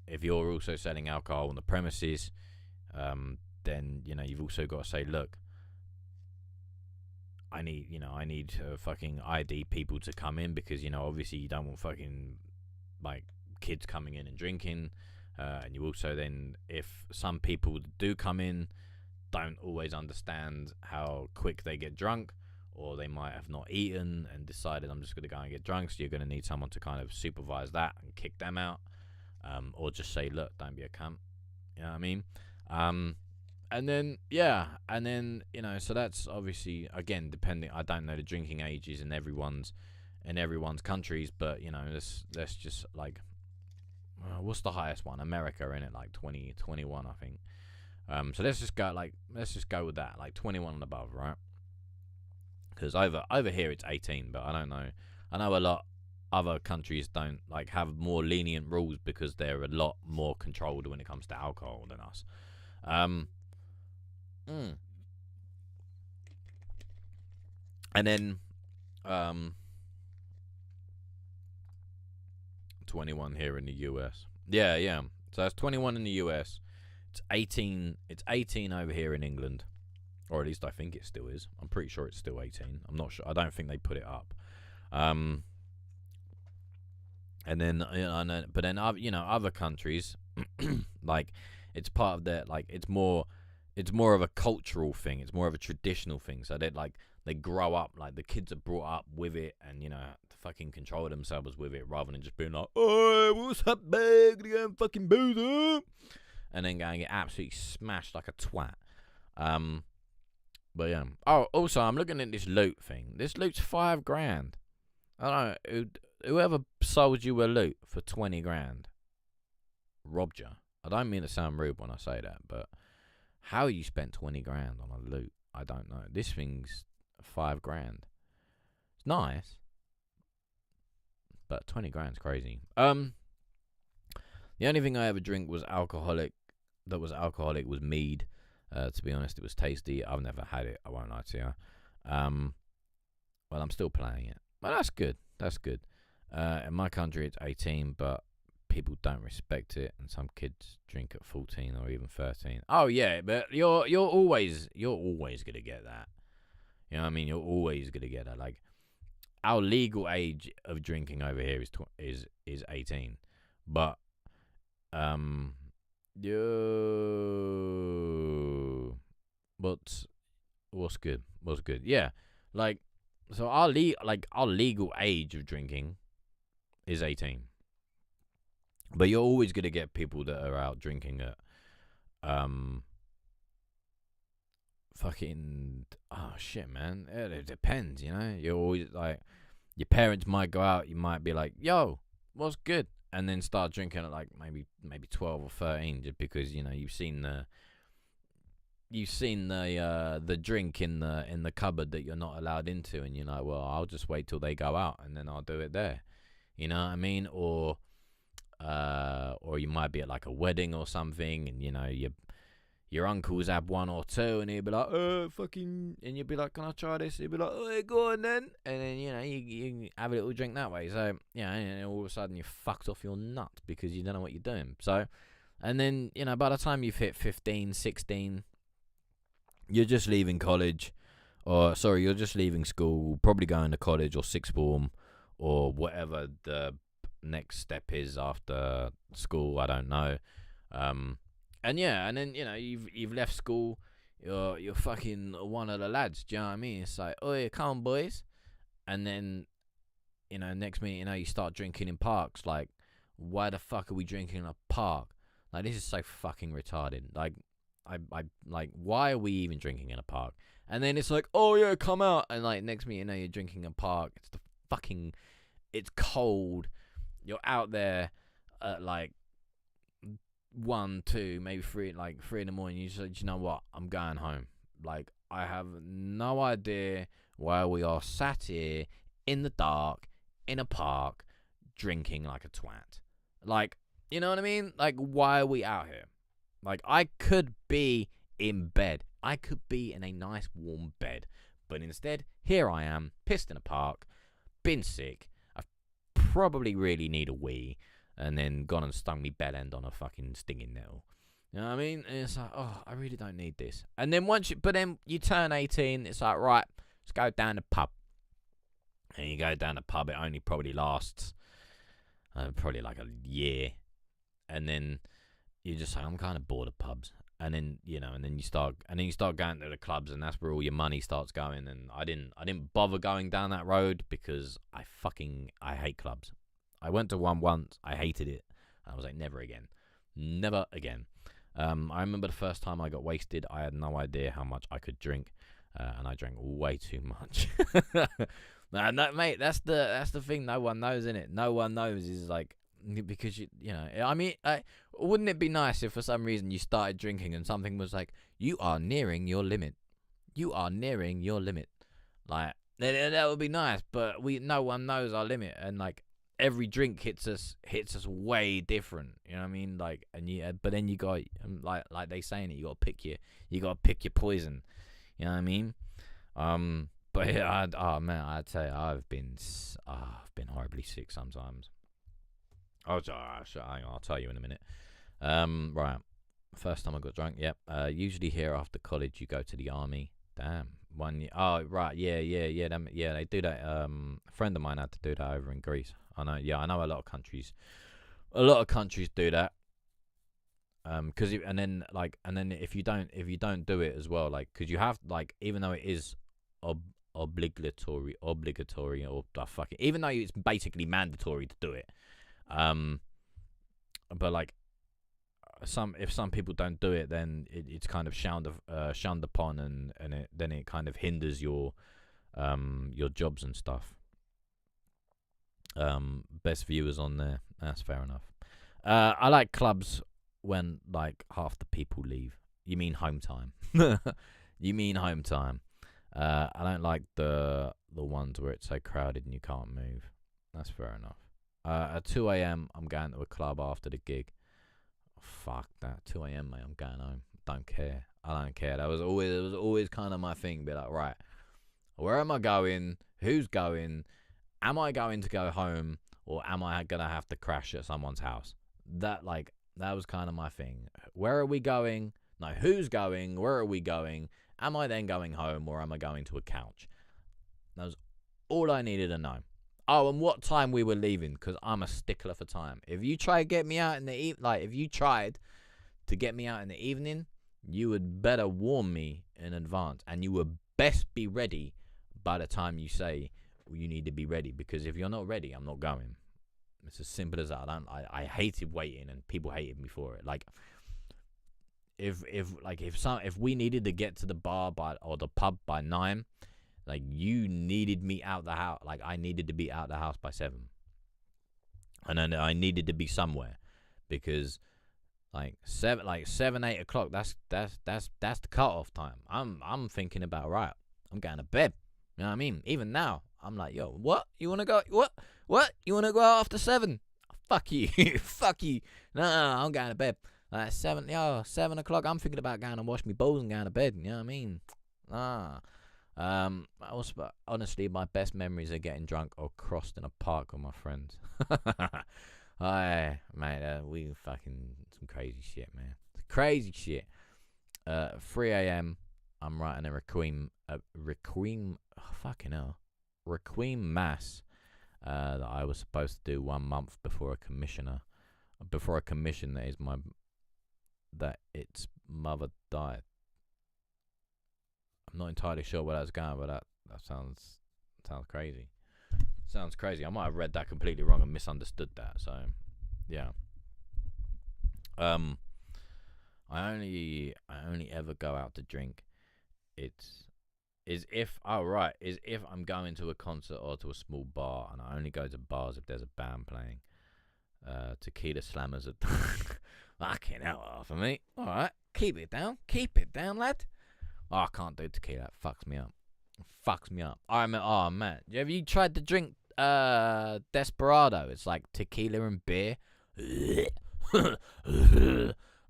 if you're also selling alcohol on the premises, then you've also got to say, look, I need fucking ID people to come in, because obviously you don't want fucking like kids coming in and drinking, and you also, then, if some people do come in, don't always understand how quick they get drunk, or they might have not eaten and decided, I'm just going to go and get drunk, so you're going to need someone to kind of supervise that and kick them out, or just say, look, don't be a cunt, you know what I mean? And then so that's obviously, again, depending. I don't know the drinking ages in everyone's countries, but let's just, like, what's the highest one? America, innit? Like 20, 21, I think. So let's just go with that, like 21 and above, right? Because over here it's 18, but I don't know. I know a lot other countries don't, like, have more lenient rules, because they're a lot more controlled when it comes to alcohol than us. And then 21 here in the US. Yeah. So that's 21 in the US. It's 18. It's 18 over here in England, or at least I think it still is. I'm pretty sure it's still 18. I'm not sure. I don't think they put it up. And then but then other countries, like, it's part of their, like, it's more of a cultural thing. It's more of a traditional thing. So they grow up, like, the kids are brought up with it, and fucking control themselves with it, rather than just being like, oh, what's up, bag? Gonna go and fucking booze up, and then go and get absolutely smashed like a twat. But yeah. Oh, also, I'm looking at this loot thing. This loot's $5,000. I don't know. Whoever sold you a loot for 20 grand robbed you. I don't mean to sound rude when I say that, but how you spent 20 grand on a loot, I don't know. This thing's $5,000. It's nice, but 20 grand's crazy. The only thing I ever drink was alcoholic. That was alcoholic was mead. To be honest, it was tasty. I've never had it, I won't lie to you. Well, I'm still playing it. Well, that's good. That's good. In my country, it's 18, but people don't respect it, and some kids drink at 14 or even 13. Oh yeah, but you're always gonna get that. You know what I mean? You're always gonna get that. Like, our legal age of drinking over here is 18, but what's good? Yeah, like, so our legal age of drinking is 18. But you're always gonna get people that are out drinking at fucking, oh shit, man. It depends, You're always like, your parents might go out, you might be like, yo, what's good? And then start drinking at like maybe 12 or 13, just because you've seen the drink in the cupboard that you're not allowed into, and you're like, well, I'll just wait till they go out and then I'll do it there. You know what I mean? Or you might be at like a wedding or something, and your uncles have one or two, and he'll be like, fucking, and you'll be like, can I try this? He'll be like, oh, go on then, and then you have a little drink that way. So and all of a sudden you're fucked off your nut because you don't know what you're doing. So, and then by the time you've hit 15, 16, you're just leaving college, you're just leaving school, probably going to college or sixth form or whatever the next step is after school. I don't know. And yeah, and then you've left school. You're fucking one of the lads. Do you know what I mean? It's like, oh yeah, come on, boys. And then next minute, you start drinking in parks. Like, why the fuck are we drinking in a park? Like, this is so fucking retarded. Like, I like, why are we even drinking in a park? And then it's like, oh yeah, come out. And like, next minute, you're drinking in a park. It's cold. You're out there at like 1, 2, maybe 3, like 3 in the morning. You say, you know what? I'm going home. Like, I have no idea why we are sat here in the dark in a park drinking like a twat. Like, you know what I mean? Like, why are we out here? Like, I could be in bed. I could be in a nice warm bed. But instead, here I am, pissed in a park, been sick. I probably really need a wee. And then gone and stung me bell end on a fucking stinging nettle. You know what I mean? And it's like, oh, I really don't need this. And then then you turn 18, it's like, right, let's go down the pub. And you go down the pub, it only probably lasts probably like a year. And then you just say, I'm kind of bored of pubs. And then, and then you start going to the clubs, and that's where all your money starts going. And I didn't bother going down that road because I hate clubs. I went to one once. I hated it. I was like, never again. Never again. I remember the first time I got wasted, I had no idea how much I could drink. And I drank way too much. No, mate, that's the thing no one knows, innit? No one knows is like, because I mean, wouldn't it be nice if for some reason you started drinking and something was like, you are nearing your limit. You are nearing your limit. Like, that would be nice, but no one knows our limit. And like, every drink hits us way different. You know what I mean? Like, but then you got like they saying it, you gotta pick your poison. You know what I mean? But yeah, man, I'd say I've been horribly sick sometimes. I'll tell you in a minute. Right, first time I got drunk. Yep. Usually here after college, you go to the army. Damn. 1 year. Oh, right. Yeah. They do that. A friend of mine had to do that over in Greece. I know. Yeah, I know a lot of countries. A lot of countries do that. And then if you don't do it as well, like, because you have, like, even though it is obligatory, or even though it's basically mandatory to do it, but like, if some people don't do it, then it's kind of shunned upon, and it kind of hinders your jobs and stuff. Best viewers on there. That's fair enough. I like clubs when like half the people leave. You mean home time? You mean home time? I don't like the ones where it's so crowded and you can't move. That's fair enough. At 2 a.m. I'm going to a club after the gig. Fuck that. 2 a.m. mate, I'm going home. Don't care. I don't care. It was always kind of my thing. Be like, right, where am I going? Who's going? Am I going to go home, or am I gonna have to crash at someone's house? That was kind of my thing. Where are we going? No, who's going? Where are we going? Am I then going home, or am I going to a couch? That was all I needed to know. Oh, and what time we were leaving, because I'm a stickler for time. If you try to get me out in the if you tried to get me out in the evening, you would better warn me in advance, and you would best be ready by the time you say you need to be ready, because if you're not ready, I'm not going. It's as simple as that. I hated waiting, and people hated me for it. Like, if we needed to get to the bar or the pub by 9, like, you needed me out the house. Like, I needed to be out the house by 7, and then I needed to be somewhere, because like 7, 8 o'clock. That's the cutoff time. I'm thinking about, right, I'm going to bed. You know what I mean? Even now, I'm like, yo, what? You want to go? What? You want to go out after 7? Fuck you. Fuck you. No, I'm going to bed. Like 7 o'clock, I'm thinking about going and wash my balls and going to bed. You know what I mean? Honestly, my best memories of getting drunk or crossed in a park with my friends. Mate, we fucking some crazy shit, man. Crazy shit. 3 a.m. I'm writing a requiem mass that I was supposed to do 1 month before a commission that its mother died. I'm not entirely sure where that's going, but that sounds crazy. Sounds crazy. I might have read that completely wrong and misunderstood that. So, yeah. I only ever go out to drink. Is if I'm going to a concert or to a small bar, and I only go to bars if there's a band playing. Tequila slammers are fucking hell off of me. All right, keep it down, lad. Oh, I can't do tequila. It fucks me up. Oh man, have you tried to drink Desperado? It's like tequila and beer.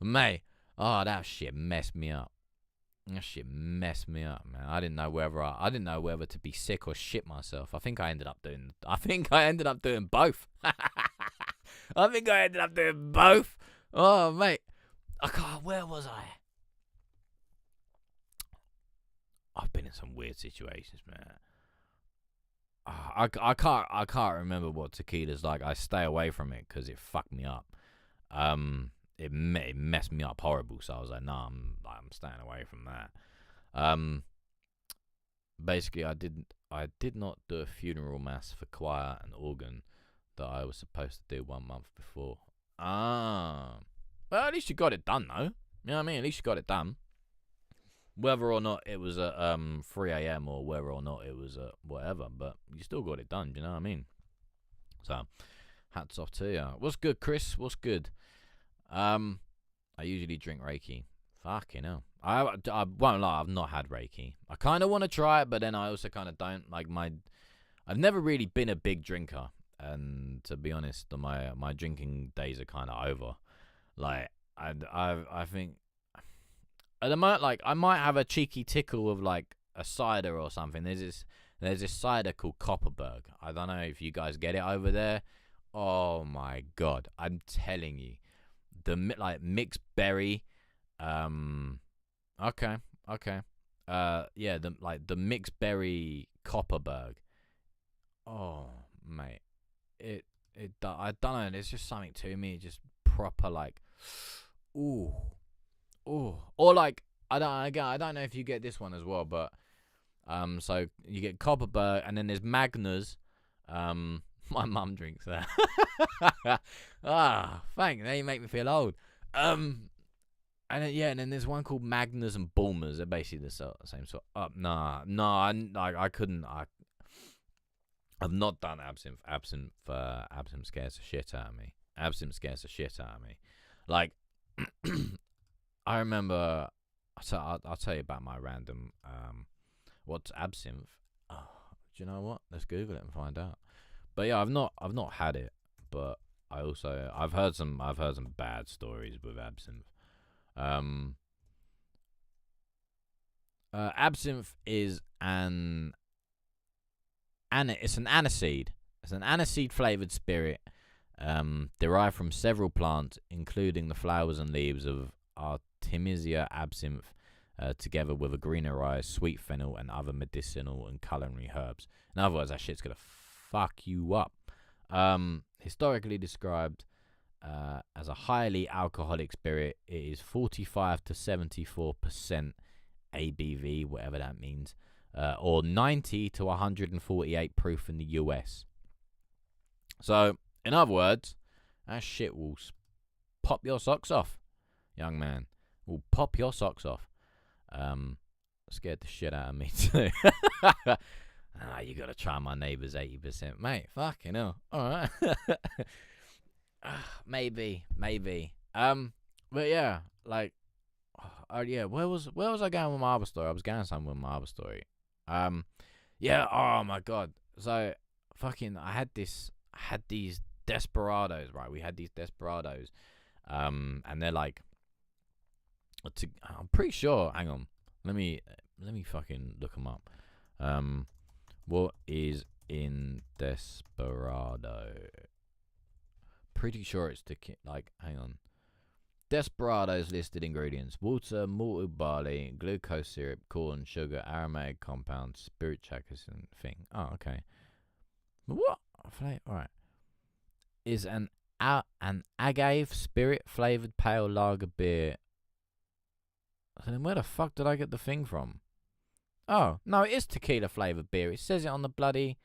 Mate, oh, that shit messed me up. Man. I didn't know whether to be sick or shit myself. I think I ended up doing both. Oh, mate. Where was I? I've been in some weird situations, man. I can't remember what tequila's like. I stay away from it because it fucked me up. It messed me up horrible. So I was like, nah, I'm staying away from that. Basically, I did not do a funeral mass for choir and organ that I was supposed to do 1 month before. Well, at least you got it done, though. You know what I mean? At least you got it done. Whether or not it was at 3 a.m. or whether or not it was whatever, but you still got it done. Do you know what I mean? So, hats off to you. What's good, Chris? What's good? I usually drink Reiki. Fucking hell. I won't lie, I've not had Reiki. I kind of want to try it, but then I also kind of don't. Like, I've never really been a big drinker. And to be honest, my drinking days are kind of over. Like, I think at the moment, like, I might have a cheeky tickle of like a cider or something. There's this cider called Copperberg. I don't know if you guys get it over there. Oh my god, I'm telling you, the like mixed berry. Okay. Yeah, the mixed berry Copperberg. Oh mate, I don't know. There's just something to me, just proper like, ooh. Or like I don't know if you get this one as well, but so you get Copperberg and then there's Magners. My mum drinks that. Thanks. Now you make me feel old. And then there's one called Magners and Bulmers. They're basically the same sort. I couldn't. I've not done absinthe. Absinthe scares the shit out of me. Like, I remember. I'll tell you about my random. What's absinthe? Oh, do you know what? Let's Google it and find out. But yeah, I've not had it, but I've heard some bad stories with absinthe. Absinthe is it's an aniseed. It's an aniseed flavored spirit, derived from several plants, including the flowers and leaves of Artemisia absinthe, together with a green rice, sweet fennel, and other medicinal and culinary herbs. In other words, that shit's gonna fuck you up. Historically described as a highly alcoholic spirit, it is 45 to 74% ABV, whatever that means, or 90 to 148 proof in the US. So, in other words, that shit will pop your socks off, young man. Will pop your socks off. Scared the shit out of me too. You gotta try my neighbour's 80%, mate. Fucking hell. All right. Maybe. But yeah, like, yeah. Where was I going with my other story? I was going somewhere with my other story. Yeah. Oh my god. So, fucking, I had these Desperados, right? We had these Desperados, and they're like, I'm pretty sure. Hang on. Let me fucking look them up. What is in Desperado? Pretty sure it's hang on. Desperado's listed ingredients: water, malted barley, glucose syrup, corn, sugar, aromatic compounds, spirit chakras, and thing. Oh, okay. What? All right. Is an agave spirit flavored pale lager beer. So then where the fuck did I get the thing from? Oh, no, it is tequila flavored beer. It says it on the bottle.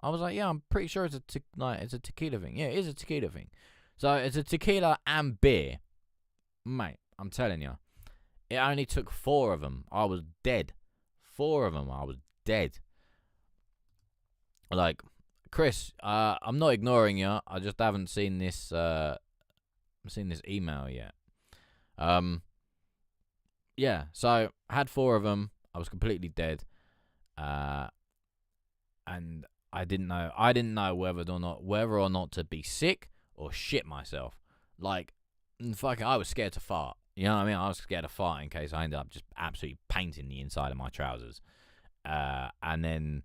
I was like, yeah, I'm pretty sure it's a tequila thing. Yeah, it is a tequila thing. So it's a tequila and beer. Mate, I'm telling you. It only took 4 of them. I was dead. 4 of them, I was dead. Like, Chris, I'm not ignoring you. I just haven't seen this email yet. Yeah, so I had 4 of them. I was completely dead. And I didn't know whether or not to be sick or shit myself. Like, fucking, I was scared to fart. You know what I mean? I was scared to fart in case I ended up just absolutely painting the inside of my trousers. And then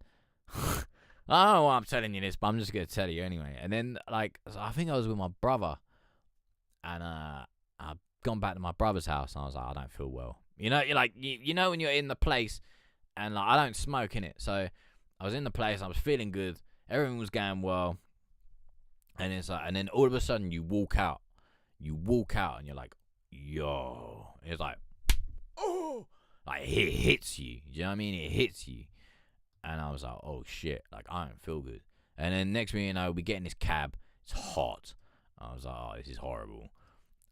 I don't know why I'm telling you this, but I'm just gonna tell you anyway. And then, like, so I think I was with my brother, and I've gone back to my brother's house, and I was like, I don't feel well. You know, you're like, you know when you're in the place, and like I don't smoke in it, so I was in the place, I was feeling good, everything was going well, and it's like, and then all of a sudden you walk out, and you're like, yo, it's like, oh, like it hits you. You know what I mean? It hits you. And I was like, oh shit, like I don't feel good. And then next thing you know, we get in this cab. It's hot. I was like, oh, this is horrible.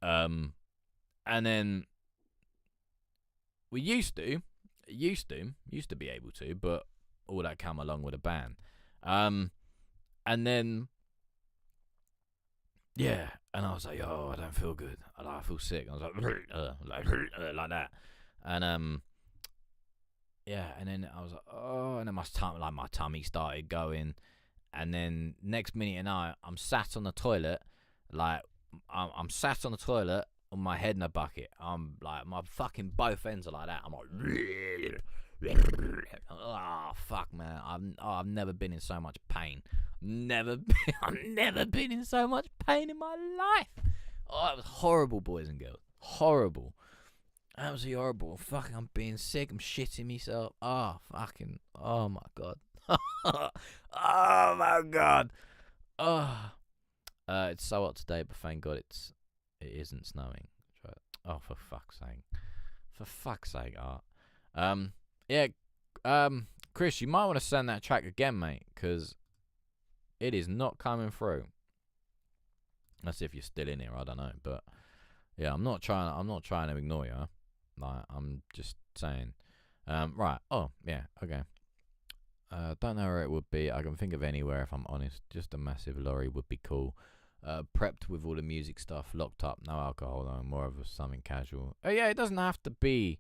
And then we used to be able to, but all that came along with a ban. And then, yeah, and I was like, oh, I don't feel good. I feel sick. I was like that. And yeah, and then I was like, oh, and then my tummy started going, and then next minute, and I'm sat on the toilet, like I'm sat on the toilet on my head in a bucket. I'm like, my fucking both ends are like that. I'm like, oh fuck, man. I've never been in so much pain. I've never been in so much pain in my life. Oh, it was horrible, boys and girls. Horrible. Absolutely horrible. Fucking, I'm being sick. I'm shitting myself. Oh, fucking. Oh, my God. Oh, my God. Oh. It's so hot today, but thank God it isn't snowing. Oh, for fuck's sake. For fuck's sake, Art. Yeah. Chris, you might want to send that track again, mate, because it is not coming through. That's if you're still in here. I don't know, but yeah, I'm not trying to ignore you. Like, I'm just saying. Right. Oh, yeah. Okay. Don't know where it would be. I can think of anywhere if I'm honest. Just a massive lorry would be cool. Prepped with all the music stuff, locked up, no alcohol though, more of something casual. Oh yeah, it doesn't have to be.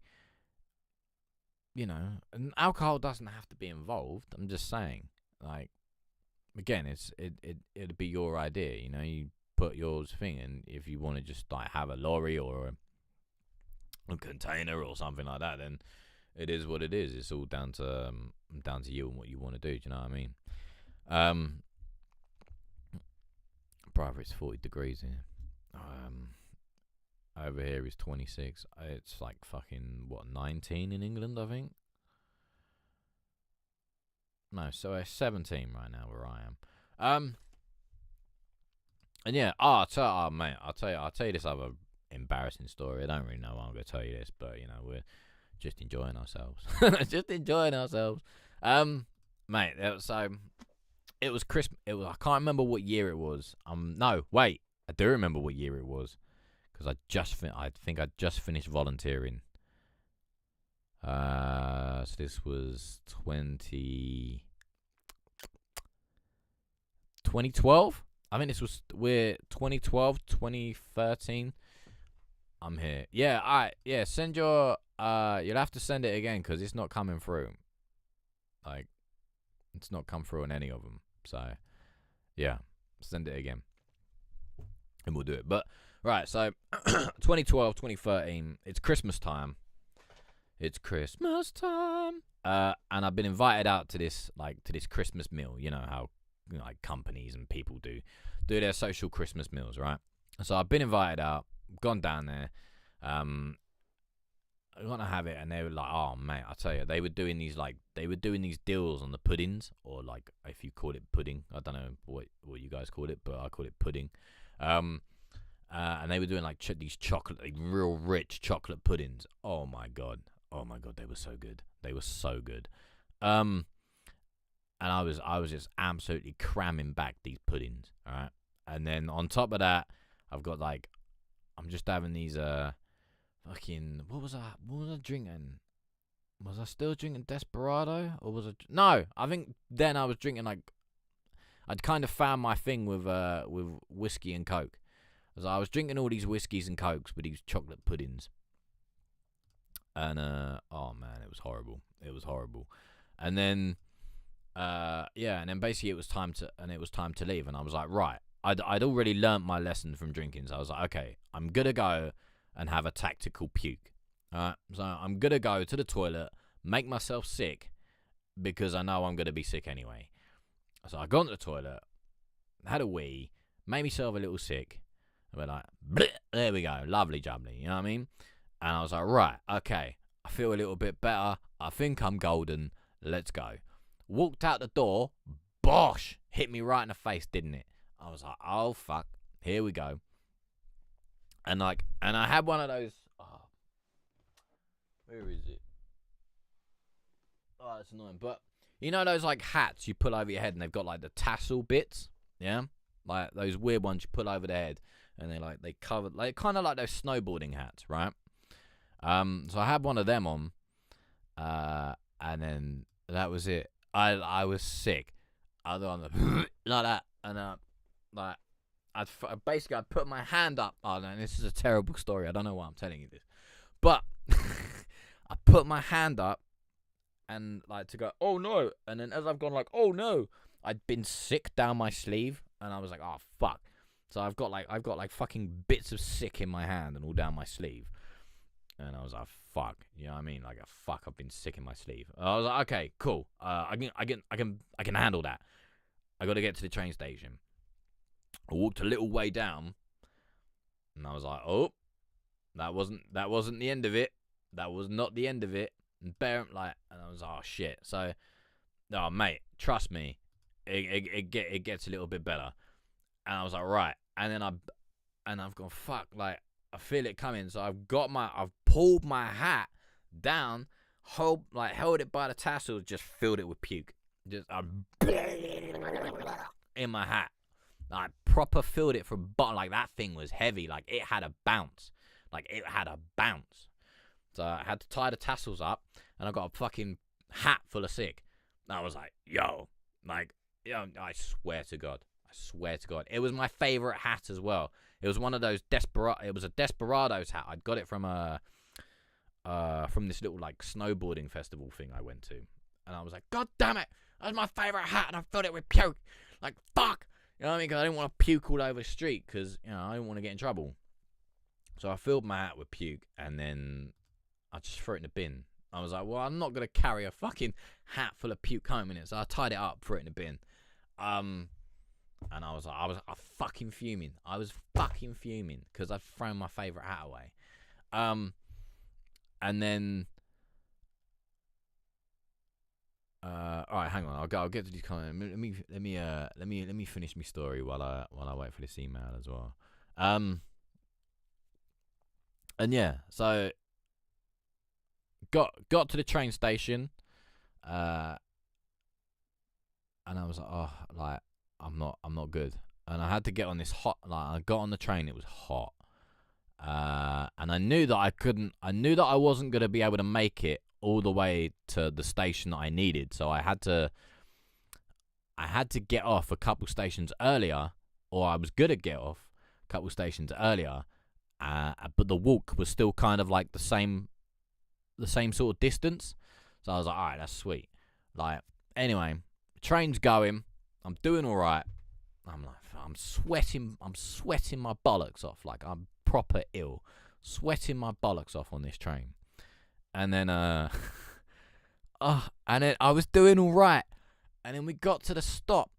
You know, alcohol doesn't have to be involved. I'm just saying. Like, again, it'd be your idea. You know, you put yours thing, and if you want to just like have a lorry or a container or something like that, then it is what it is. It's all down to you and what you want to do. Do you know what I mean? Brother, it's 40 degrees here. Over here is 26. It's like fucking 19 in England, I think. No, so it's 17 right now where I am. And yeah, mate, I'll tell you this other embarrassing story. I don't really know why I'm gonna tell you this, but you know, we're just enjoying ourselves. Mate, so it was Christmas. I can't remember what year it was. No, wait, I do remember what year it was because I think I just finished volunteering. So this was 2012. I think we're 2012, 2013. I'm here. Yeah, alright. Yeah, send your, you'll have to send it again because it's not coming through. Like, it's not come through on any of them. So, yeah, send it again. And we'll do it. But, right, so, 2012, 2013, it's Christmas time. It's Christmas time. And I've been invited out to this Christmas meal. You know how, like, companies and people do their social Christmas meals, right? So I've been invited out, gone down there. gonna have it, and they were like, oh mate, I tell you, they were doing these deals on the puddings, or like if you call it pudding, I don't know what you guys call it, but I call it pudding. And they were doing like these chocolate, like, real rich chocolate puddings. Oh my god, they were so good. They were so good. And I was just absolutely cramming back these puddings. All right, and then on top of that, I've got like, I'm just having these fucking, what was I drinking? Was I still drinking Desperado, or was I? No, I think then I was drinking like, I'd kind of found my thing with whiskey and Coke. So I was drinking all these whiskeys and Cokes with these chocolate puddings. And, oh man, it was horrible. It was horrible. And then, and then basically it was time to leave. And I was like, right, I'd already learnt my lesson from drinking. So I was like, okay, I'm going to go and have a tactical puke. Alright, so I'm going to go to the toilet, make myself sick, because I know I'm going to be sick anyway. So I got into the toilet, had a wee, made myself a little sick. We're like, bleh, there we go, lovely jubbly, you know what I mean? And I was like, right, okay, I feel a little bit better. I think I'm golden. Let's go. Walked out the door, bosh, hit me right in the face, didn't it? I was like, oh fuck, here we go. And I had one of those. Oh, where is it? Oh, it's annoying. But you know those like hats you pull over your head, and they've got like the tassel bits, yeah, like those weird ones you pull over the head. And they cover, like, kind of like those snowboarding hats, right? So I had one of them on, and then that was it. I was sick. I was on the like that, and like I'd put my hand up. Oh no, this is a terrible story. I don't know why I'm telling you this, but I put my hand up, and like to go, oh no, and then as I've gone like, oh no, I'd been sick down my sleeve, and I was like, oh fuck. So I've got like fucking bits of sick in my hand and all down my sleeve, and I was like, "Fuck," you know what I mean? Like, fuck, I've been sick in my sleeve. I was like, "Okay, cool. I can handle that." I got to get to the train station. I walked a little way down, and I was like, "Oh, that wasn't the end of it. That was not the end of it." And and I was like, "Oh shit." So, oh mate, trust me, it gets a little bit better. And I was like, right. And then I've gone, fuck, like, I feel it coming. So I've pulled my hat down, held it by the tassels, just filled it with puke. Just, in my hat. I proper filled it from bottom. Like, that thing was heavy. Like, it had a bounce. So I had to tie the tassels up, and I got a fucking hat full of sick. And I was like, yo, I swear to God. It was my favorite hat as well. It was one of those it was a Desperados hat. I'd got it from this little like snowboarding festival thing I went to. And I was like, God damn it, that was my favorite hat, and I filled it with puke. Like, fuck. You know what I mean? Because I didn't want to puke all over the street, because, you know, I didn't want to get in trouble. So I filled my hat with puke, and then I just threw it in the bin. I was like, well, I'm not going to carry a fucking hat full of puke home in it. So I tied it up, threw it in the bin. And I was fucking fuming. I was fucking fuming because I'd thrown my favourite hat away. And then, all right, hang on. I'll get to these comments. Let me finish my story while I wait for this email as well. And yeah, so got to the train station, and I was like, oh, like, I'm not good. And I had to get on this hot, like, I got on the train, it was hot. And I knew that I wasn't going to be able to make it all the way to the station that I needed. So I had to get off a couple stations earlier, or I was going to get off a couple stations earlier. But the walk was still kind of like the same sort of distance. So I was like, all right, that's sweet. Like, anyway, train's going. I'm doing all right. I'm sweating my bollocks off. Like, I'm proper ill. Sweating my bollocks off on this train. And then, and then I was doing all right. And then we got to the stop.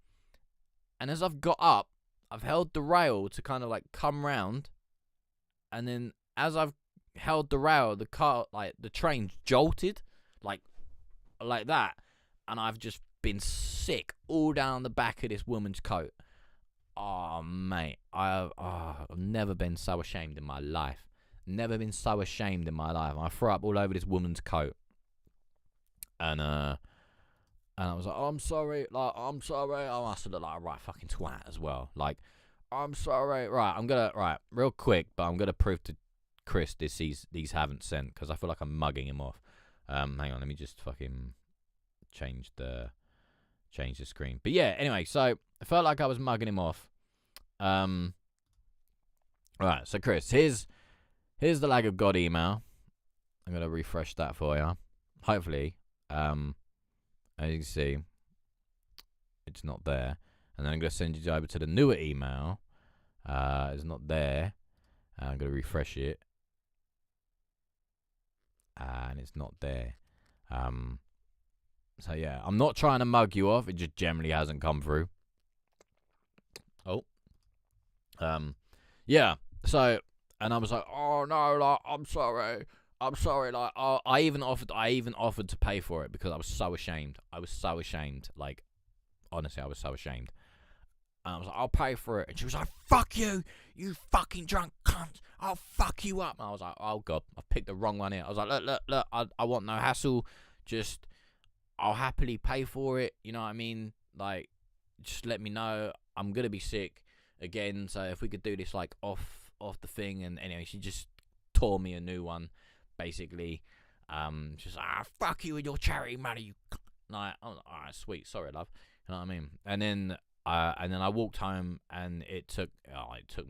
And as I've got up, I've held the rail to kind of like come round. And then as I've held the rail. The car, like the train, jolted, like that, and I've just been sick all down the back of this woman's coat. Oh mate, I've never been so ashamed in my life. Never been so ashamed in my life. I threw up all over this woman's coat, and I was like, oh, I'm sorry, I'm sorry. I must have looked like a right fucking twat as well. Like, I'm sorry. Right, real quick, but I'm gonna prove to Chris these haven't sent, because I feel like I'm mugging him off. Hang on, let me just fucking change the screen. But yeah, anyway, so I felt like I was mugging him off. Right, so Chris, here's the Lag of God email. I'm gonna refresh that for you. Hopefully, as you can see, it's not there. And then I'm gonna send you over to the newer email. It's not there. I'm gonna refresh it, and it's not there. So yeah, I'm not trying to mug you off. It just generally hasn't come through. Oh. Yeah. So, and I was like, oh no, like I'm sorry, like I even offered to pay for it because I was so ashamed. Like, honestly, I was so ashamed. And I was like, I'll pay for it. And she was like, fuck you, you fucking drunk cunt. I'll fuck you up. And I was like, oh god, I picked the wrong one here. I was like, look, I want no hassle. Just, I'll happily pay for it. You know what I mean? Like, just let me know. I'm gonna be sick again, so if we could do this like off the thing. And anyway, she just tore me a new one, basically. She's like, fuck you and your charity money, you like, I was like, alright, sweet, sorry love, you know what I mean? And then I walked home, and it took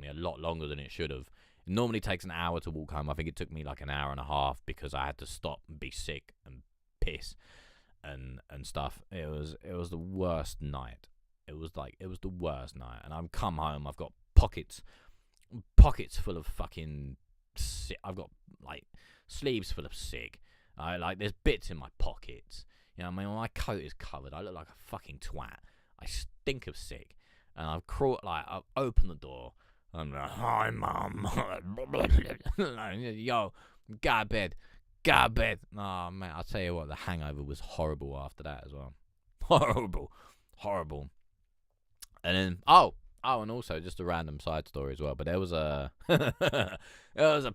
me a lot longer than it should have. It normally takes an hour to walk home. I think it took me like an hour and a half because I had to stop and be sick and piss and stuff. It was the worst night. It was the worst night. And I've come home, I've got pockets full of fucking sick. I've got like sleeves full of sick. Like there's bits in my pockets. You know what I mean? My coat is covered. I look like a fucking twat. I stink of sick. And I've opened the door. I'm like, hi mum. Yo, go to bed. Oh man, I'll tell you what, the hangover was horrible after that as well. Horrible. And then, and also just a random side story as well. But there was a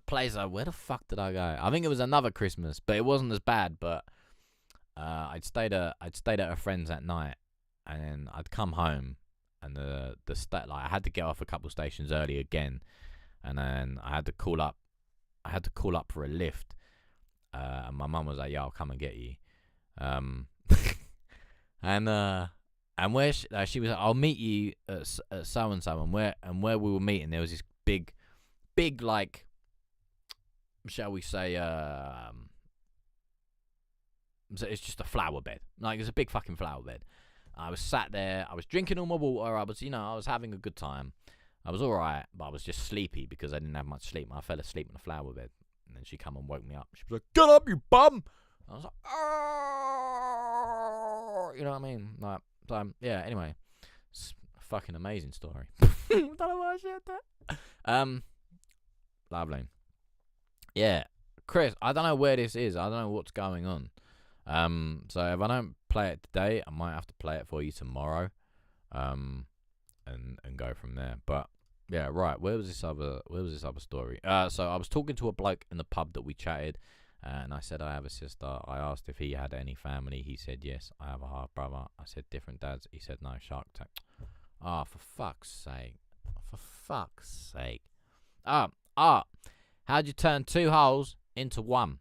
place. Where the fuck did I go? I think it was another Christmas, but it wasn't as bad. But I'd stayed at a friend's at night, and then I'd come home, and I had to get off a couple stations early again, and then I had to call up for a lift. And my mum was like, "Yeah, I'll come and get you." And where she was like, I'll meet you at so and so, and where we were meeting, there was this big like, shall we say, so it's just a flower bed. Like, it's a big fucking flower bed. I was sat there, I was drinking all my water, I was having a good time. I was alright, but I was just sleepy because I didn't have much sleep. I fell asleep in the flower bed, and then she come and woke me up. She was like, "Get up, you bum!" I was like, "Oh," you know what I mean? Like, so yeah. Anyway, it's a fucking amazing story. Don't know why I said that. Lovely. Yeah, Chris, I don't know where this is. I don't know what's going on. So if I don't play it today, I might have to play it for you tomorrow. And go from there. But yeah, right. Where was this other story? So I was talking to a bloke in the pub that we chatted, and I said I have a sister. I asked if he had any family. He said yes. I have a half brother. I said different dads. He said no. Shark Tank. For fuck's sake. How'd you turn 2 holes into 1?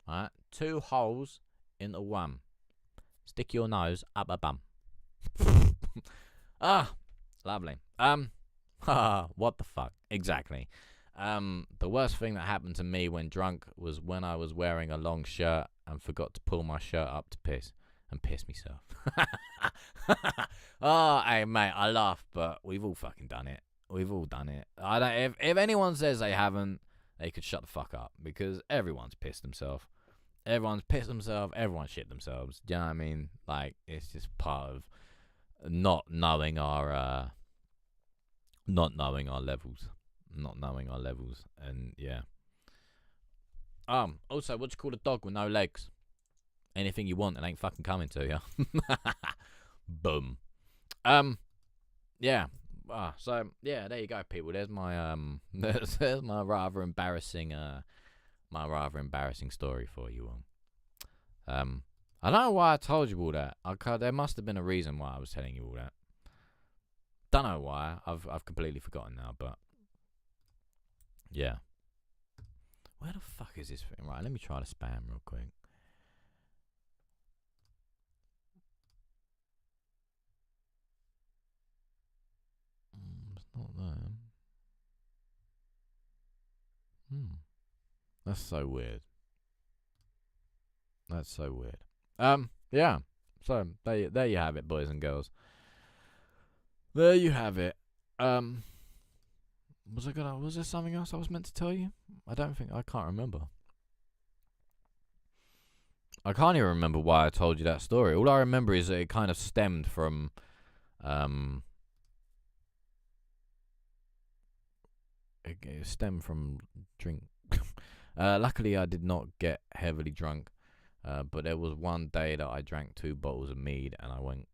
Alright, 2 holes into 1. Stick your nose up a bum. Lovely. What the fuck? Exactly. The worst thing that happened to me when drunk was when I was wearing a long shirt and forgot to pull my shirt up to piss and piss myself. Hey mate, I laugh, but we've all fucking done it. We've all done it. I don't. If anyone says they haven't, they could shut the fuck up, because everyone's pissed themselves. Everyone's pissed themselves. Everyone shit themselves. Do you know what I mean? Like, it's just part of not knowing our levels. And yeah. Also, what you call a dog with no legs? Anything you want, it ain't fucking coming to you. Boom. Yeah. So yeah, there you go, people. There's my there's my rather embarrassing story for you all. I don't know why I told you all that. There must have been a reason why I was telling you all that. Don't know why. I've completely forgotten now, but yeah. Where the fuck is this thing? Right, let me try to spam real quick. It's not there. That's so weird. That's so weird. Yeah. So there you have it, boys and girls. There you have it. Was there something else I was meant to tell you? I can't remember. I can't even remember why I told you that story. All I remember is that it kind of stemmed from it stemmed from drink. Luckily I did not get heavily drunk. But there was one day that I drank 2 bottles of mead and I went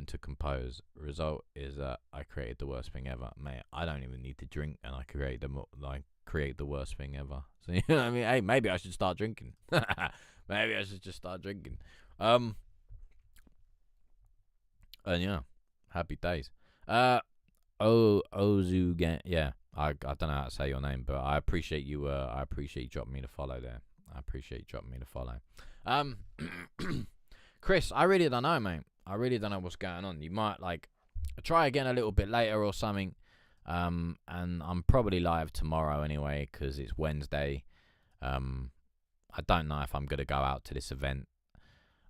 to compose. Result is that I created the worst thing ever. Mate, I don't even need to drink and I create the worst thing ever. So you know what I mean? Hey, maybe I should start drinking. Maybe I should just start drinking. And yeah, happy days. Ozugan, yeah. I don't know how to say your name, but I appreciate you dropping me the follow there. Chris, I really don't know, mate. I really don't know what's going on. You might try again a little bit later or something. And I'm probably live tomorrow anyway, 'cause it's Wednesday. I don't know if I'm gonna go out to this event.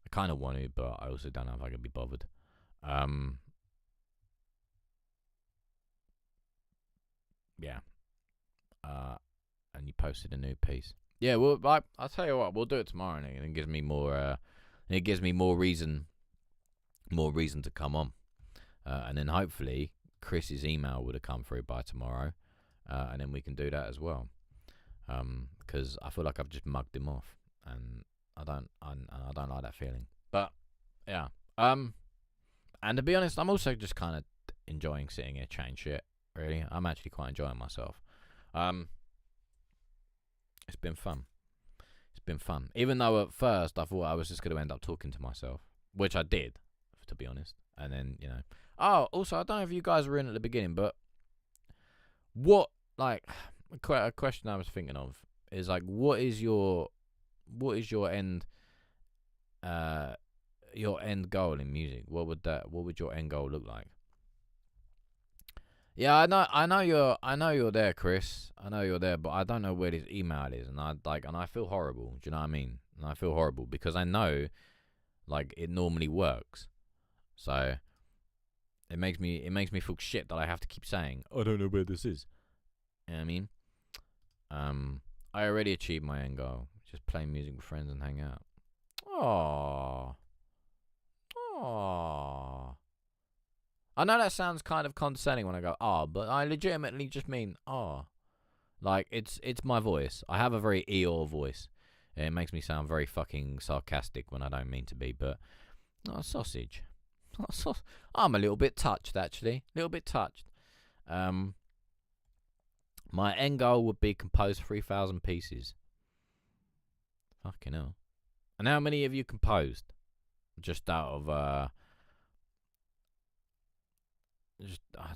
I kind of want to, but I also don't know if I can be bothered. Yeah. And you posted a new piece. Yeah, well, I'll tell you what, we'll do it tomorrow, and it gives me more reason to come on, and then hopefully Chris's email would have come through by tomorrow, and then we can do that as well. Because I feel like I've just mugged him off, and I don't like that feeling. But yeah, and to be honest, I'm also just kind of enjoying sitting here chatting shit. Really, I'm actually quite enjoying myself. It's been fun. Even though at first I thought I was just going to end up talking to myself, which I did, to be honest. And then, Oh, also, I don't know if you guys were in at the beginning, but a question I was thinking of is what is your end goal in music? What would your end goal look like? Yeah, I know you're there, Chris. I know you're there, but I don't know where this email is, and I feel horrible. Do you know what I mean? And I feel horrible because I know, it normally works, so it makes me feel shit that I have to keep saying I don't know where this is. You know what I mean? I already achieved my end goal. Just play music with friends and hang out. Aww. I know that sounds kind of condescending when I go, but I legitimately just mean, it's my voice. I have a very Eeyore voice. It makes me sound very fucking sarcastic when I don't mean to be, but, sausage. I'm a little bit touched, actually. A little bit touched. My end goal would be compose 3,000 pieces. Fucking hell. And how many have you composed? Just out of, I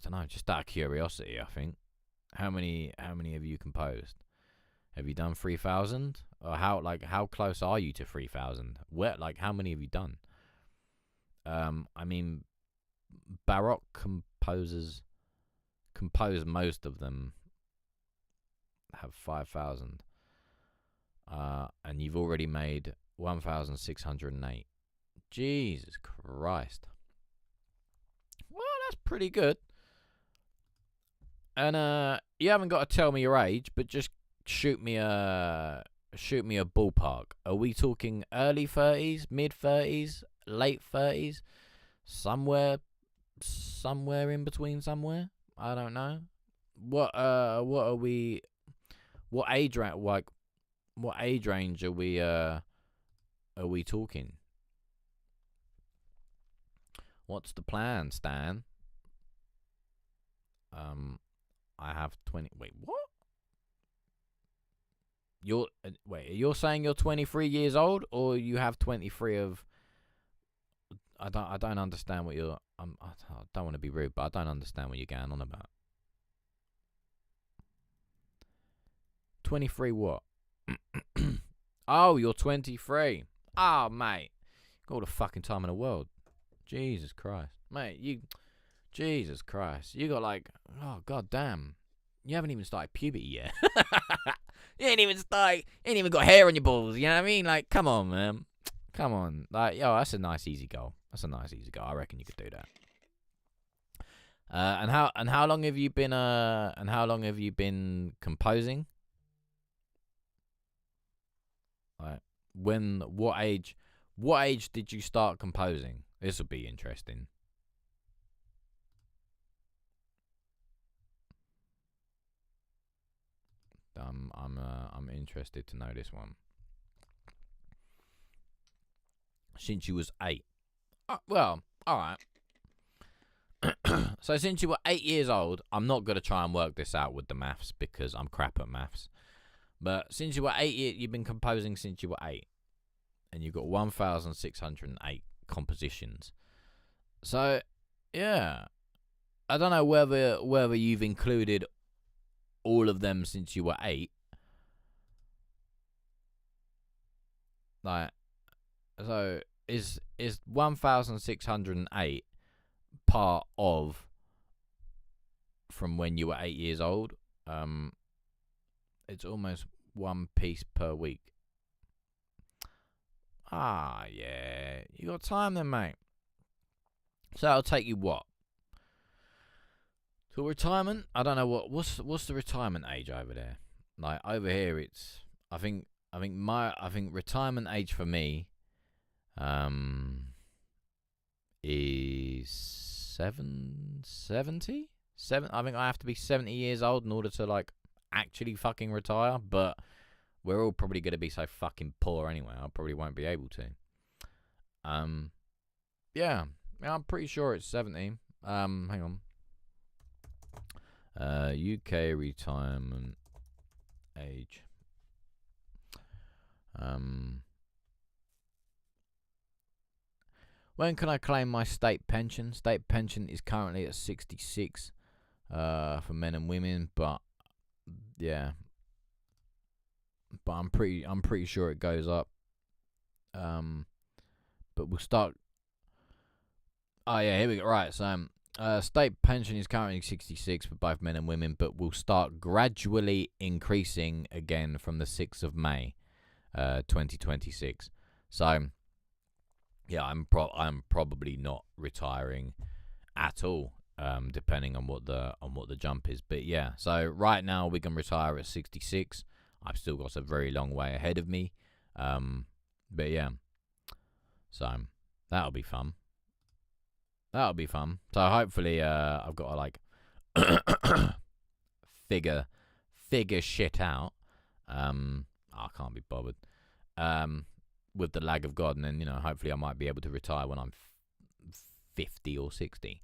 don't know, just out of curiosity, I think. How many have you composed? Have you done 3,000? Or how close are you to 3,000? How many have you done? I mean, Baroque composers compose most of them have 5,000. And you've already made 1,608. Jesus Christ. Well, that's pretty good. And you haven't got to tell me your age, but just shoot me a ballpark. Are we talking early 30s, mid 30s, late 30s, somewhere in between somewhere? I don't know. What are we? What age range? what age range are we talking? What's the plan, Stan? I have 20. Wait, what? You're saying you're 23 years old, or you have 23 of? I don't understand what you're. I don't want to be rude, but I don't understand what you're going on about. 23 what? Oh, you're 23. Oh, mate, got all the fucking time in the world. Jesus Christ, mate, Jesus Christ, you got like, oh god damn, you haven't even started puberty yet. You ain't even got hair on your balls. You know what I mean? Like, come on, man. Come on. Like, yo, that's a nice easy goal. I reckon you could do that. And how long have you been composing? Like, what age did you start composing? This will be interesting. I'm interested to know this one. Since you was 8. Well, all right. So since you were 8 years old, I'm not gonna try and work this out with the maths because I'm crap at maths. But since you were 8 years, you've been composing since you were 8, and you've got 1,608 compositions. So yeah, I don't know whether you've included all of them since you were 8. Like, so is 1,608 part of from when you were 8 years old? It's almost one piece per week. Ah, yeah, you got time then, mate. So that'll take you what? To retirement? I don't know what's the retirement age over there. Like, over here, it's I think retirement age for me is 70. I think I have to be 70 years old in order to like actually fucking retire. But we're all probably gonna be so fucking poor anyway. I probably won't be able to. Yeah, I'm pretty sure it's 70. Hang on. UK retirement age. When can I claim my state pension? State pension is currently at 66 for men and women, but yeah. But I'm pretty sure it goes up. But we'll start. Oh yeah, here we go. Right, so state pension is currently 66 for both men and women, but will start gradually increasing again from the 6th of May, 2026. So yeah, I'm probably not retiring at all, depending on what the jump is. But yeah, so right now we can retire at 66. I've still got a very long way ahead of me. But yeah, so that'll be fun. So hopefully, I've got to like figure shit out. I can't be bothered. With the lag of God, and then hopefully I might be able to retire when I'm 50 or 60.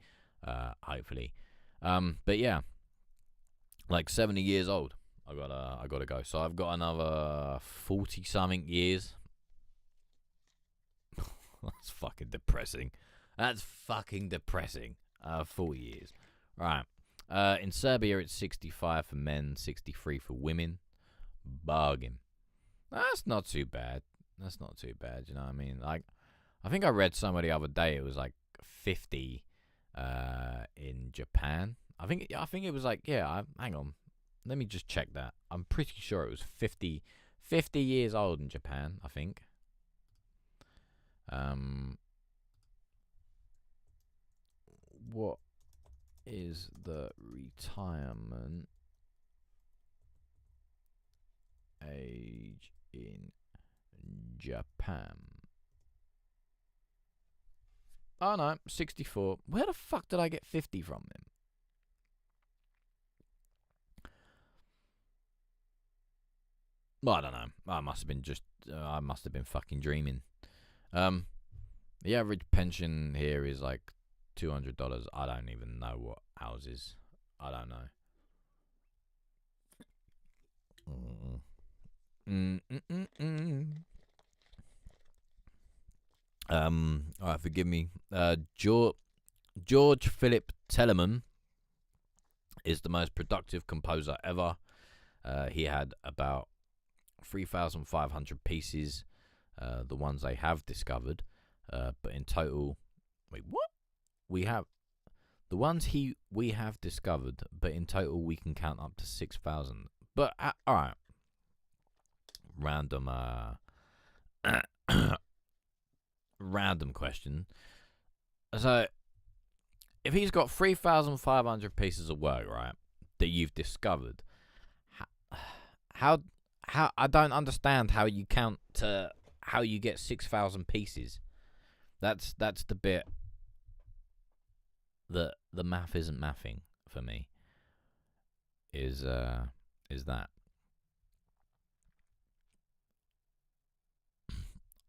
Hopefully. But yeah, like 70 years old. I gotta go. So I've got another 40 something years. That's fucking depressing. 40 years. Right. In Serbia, it's 65 for men, 63 for women. Bargain. That's not too bad. You know what I mean? Like, I think I read somewhere the other day it was like 50 in Japan. I think it was like, hang on. Let me just check that. I'm pretty sure it was 50 years old in Japan, I think. What is the retirement age in Japan? Oh no, 64. Where the fuck did I get 50 from then? Well, I don't know. I must have been fucking dreaming. The average pension here is like $200. I don't even know what ours is. I don't know. Alright, forgive me. George Philip Telemann is the most productive composer ever. He had about 3,500 pieces, the ones they have discovered. But in total, wait, what? We have the ones we have discovered, but in total we can count up to 6,000. But all right, random random question. So, if he's got 3,500 pieces of work, right, that you've discovered, how I don't understand how you count to how you get 6,000 pieces. That's the bit that the math isn't mathing for me. Is that?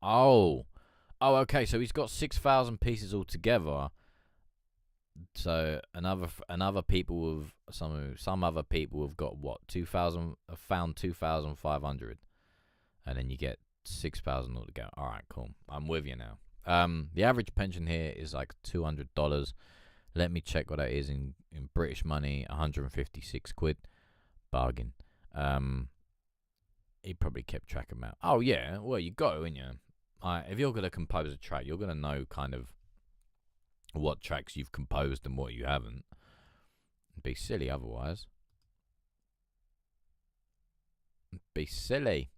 Oh, okay. So he's got 6,000 pieces altogether. So another people have some other people have got what 2,000 have found 2,500, and then you get 6,000 altogether. All right, cool. I'm with you now. The average pension here is like $200. Let me check what that is in British money. 156 quid. Bargain. He probably kept track of that. Oh yeah, well you got to, ain't you? If you're gonna compose a track, you're gonna know kind of what tracks you've composed and what you haven't. It'd be silly otherwise. Be silly.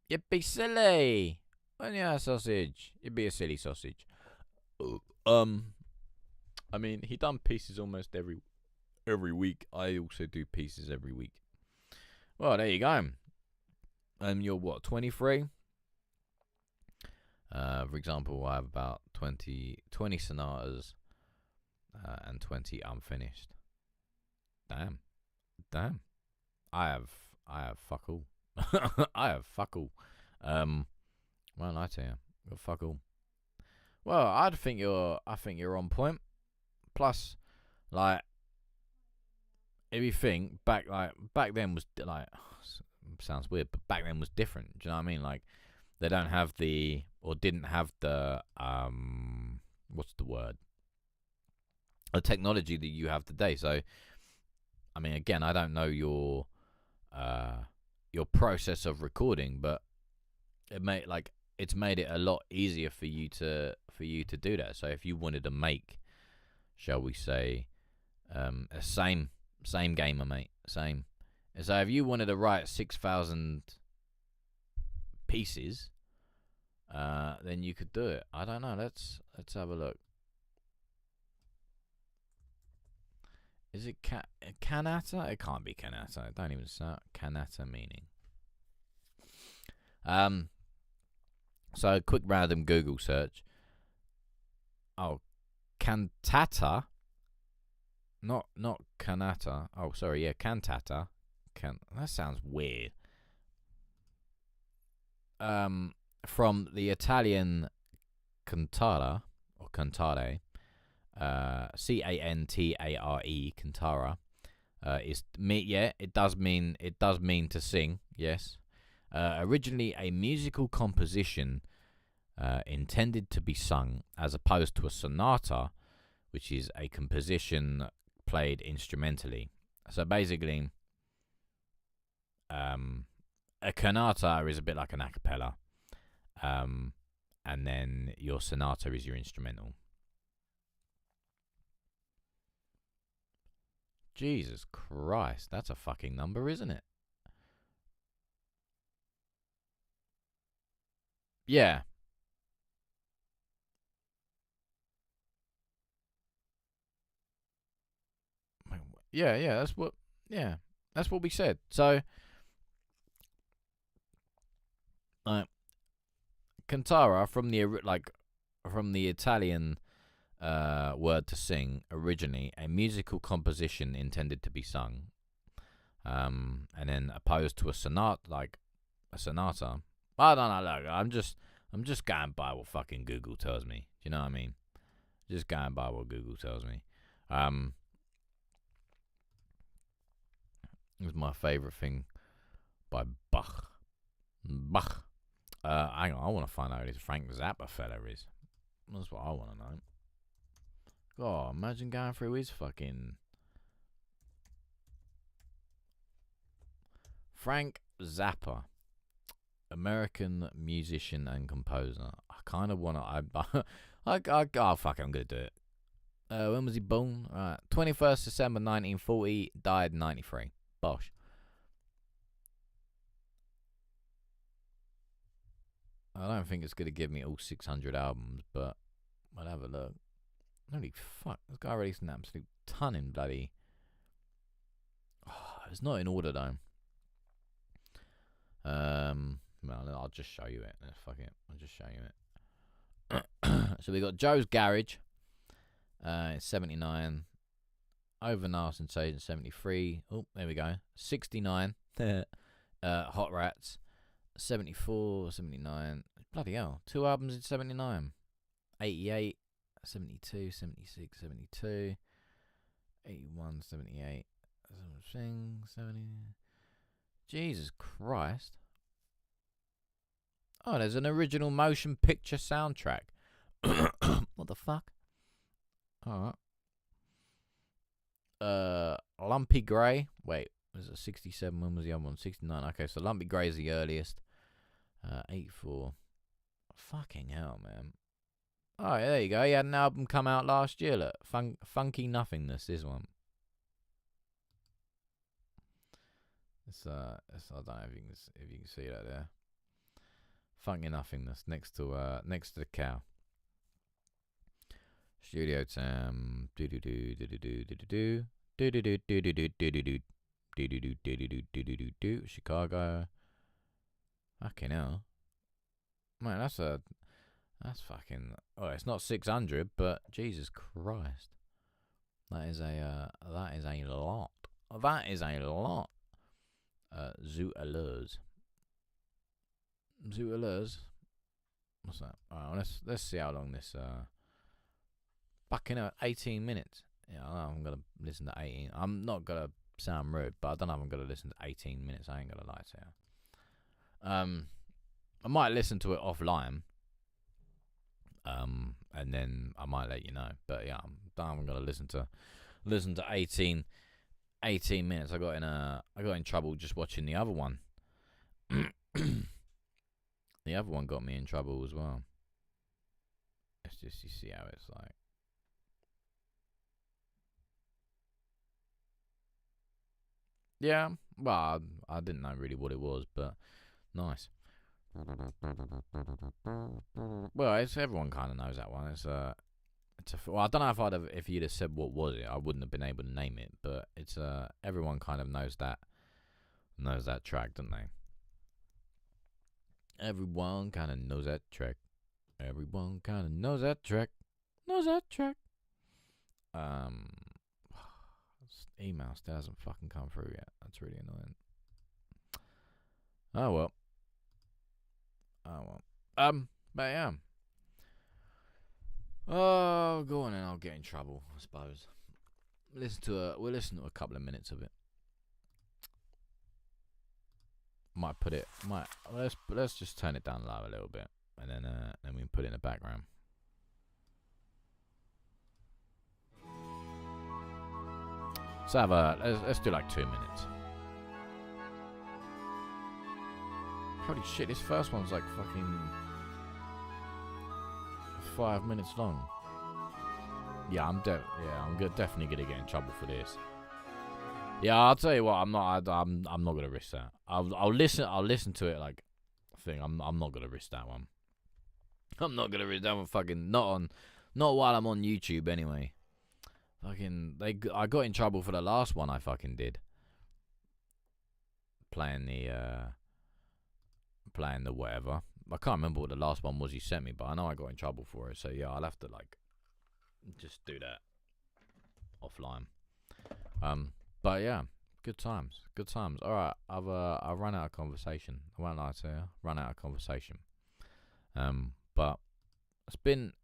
You'd be silly. When you're a sausage, you'd be a silly sausage. I mean, he done pieces almost every week. I also do pieces every week. Well, there you go. You're what, 23? For example, I have about 20 sonatas and 20 unfinished. Damn. I have fuck all. I have fuck all. Well, I tell you, got fuck all. Well, I think you're on point. Plus, like, if you think back then was like, sounds weird, but back then was different. Do you know what I mean? Like, they didn't have the what's the word? The technology that you have today. So, I mean, again, I don't know your process of recording, but it's made it a lot easier for you to do that. So if you wanted to make, shall we say, a same gamer, mate, same. So if you wanted to write 6,000 pieces, then you could do it. I don't know. Let's have a look. Is it canata? It can't be canata. Don't even start canata meaning. So a quick random Google search. Oh, cantata. Not canata. Oh, sorry. Yeah, cantata. That sounds weird. From the Italian cantata or cantare, cantare, cantara, it does mean to sing. Yes. Originally a musical composition intended to be sung, as opposed to a sonata, which is a composition played instrumentally. So basically, a canata is a bit like an a cappella, and then your sonata is your instrumental. Jesus Christ, that's a fucking number, isn't it? Yeah. Yeah, that's what we said. So, cantara from the Italian word to sing, originally a musical composition intended to be sung, and then opposed to a sonata, like a Sonata. I don't know. Look, I'm just going by what fucking Google tells me. Do you know what I mean? Just going by what Google tells me. It was my favourite thing by Bach. Bach. Hang on, I want to find out who this Frank Zappa fella is. That's what I want to know. God, imagine going through his fucking... Frank Zappa. American musician and composer. I kind of want to... oh, fuck it, I'm going to do it. When was he born? 21st December 1940, died 93. Bosh. I don't think it's going to give me all 600 albums, but I'll have a look. Holy fuck, this guy released an absolute ton in bloody... Oh, it's not in order, though. Well, I'll just show you it. Fuck it, I'll just show you it. So we got Joe's Garage. It's 79. Overnass and Sage in 73. Oh, there we go. 69. Hot Rats. 74, 79. Bloody hell. 2 albums in 79. 88, 72, 76, 72. 81, 78. 70. Jesus Christ. Oh, there's an original motion picture soundtrack. What the fuck? Alright. Lumpy Grey. Wait, was it 67? When was the other one? 69. Okay, so Lumpy Grey is the earliest. 84. Fucking hell, man. Oh, yeah, there you go. He had an album come out last year. Look, Funky Nothingness. This one. It's I don't know if you can see that there. Funky Nothingness next to the cow. Studio Time. Do do do do do do do do do do do do do do do do do do do. Chicago. Fucking hell. Man, that's fucking... Oh, it's not 600, but Jesus Christ. That is a lot. That is a lot. Zoo Allures. Zoo Allures? What's that? Alright, let's see how long this... Fucking 18 minutes. Yeah, I don't know if I'm going to listen to 18. I'm not going to sound rude, but I don't know if I'm going to listen to 18 minutes. I ain't going to lie to you. I might listen to it offline. And then I might let you know. But yeah, I'm going to listen to 18 minutes. I got in trouble just watching the other one. The other one got me in trouble as well. It's just, you see how it's like. Yeah, well, I didn't know really what it was, but nice. Well, everyone kind of knows that one. Well, I don't know if you'd have said what was it, I wouldn't have been able to name it. But it's everyone kind of knows that track, don't they? Everyone kind of knows that track. Everyone kind of knows that track. Email still hasn't fucking come through yet. That's really annoying. Oh well. But yeah. Oh, go on and I'll get in trouble, I suppose. We'll listen to a couple of minutes of it. Let's just turn it down low a little bit, and then we can put it in the background. So let's do like 2 minutes. Holy shit, this first one's like fucking 5 minutes long. Yeah, I'm definitely gonna get in trouble for this. Yeah, I'll tell you what, I'm not gonna risk that. I'll listen to it like thing. I'm not gonna risk that one. I'm not gonna risk that one. Fucking not while I'm on YouTube anyway. Fucking I got in trouble for the last one I fucking did. Playing the whatever. I can't remember what the last one was you sent me, but I know I got in trouble for it. So yeah, I'll have to like just do that offline. But yeah, Good times. Good times. All right, I've run out of conversation. I won't lie to you. Run out of conversation. But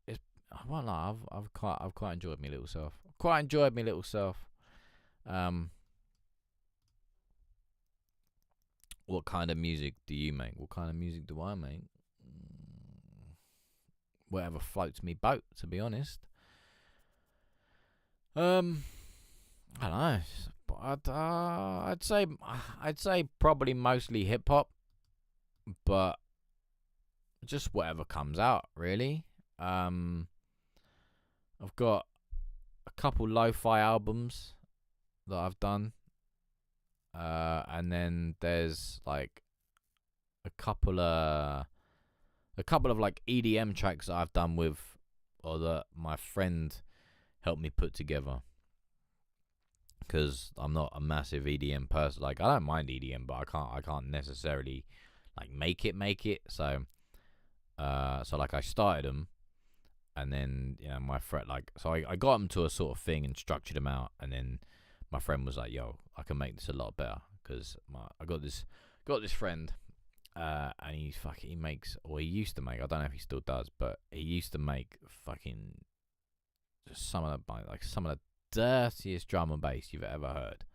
it's. I won't lie. I've quite enjoyed my little self. Quite enjoyed my little self. What kind of music do you make? What kind of music do I make? Whatever floats me boat, to be honest. I don't know. But I'd say probably mostly hip hop, but just whatever comes out, really. I've got a couple lo-fi albums that I've done, and then there's like a couple of like EDM tracks that I've done with, or that my friend helped me put together. Because I'm not a massive EDM person. Like, I don't mind EDM, but I can't necessarily like make it. So like I started them, and then my friend, like, so I got them to a sort of thing and structured them out, and then my friend was like, "Yo, I can make this a lot better." Because I got this friend, and he makes, or he used to make. I don't know if he still does, but he used to make fucking just some of the dirtiest drum and bass you've ever heard.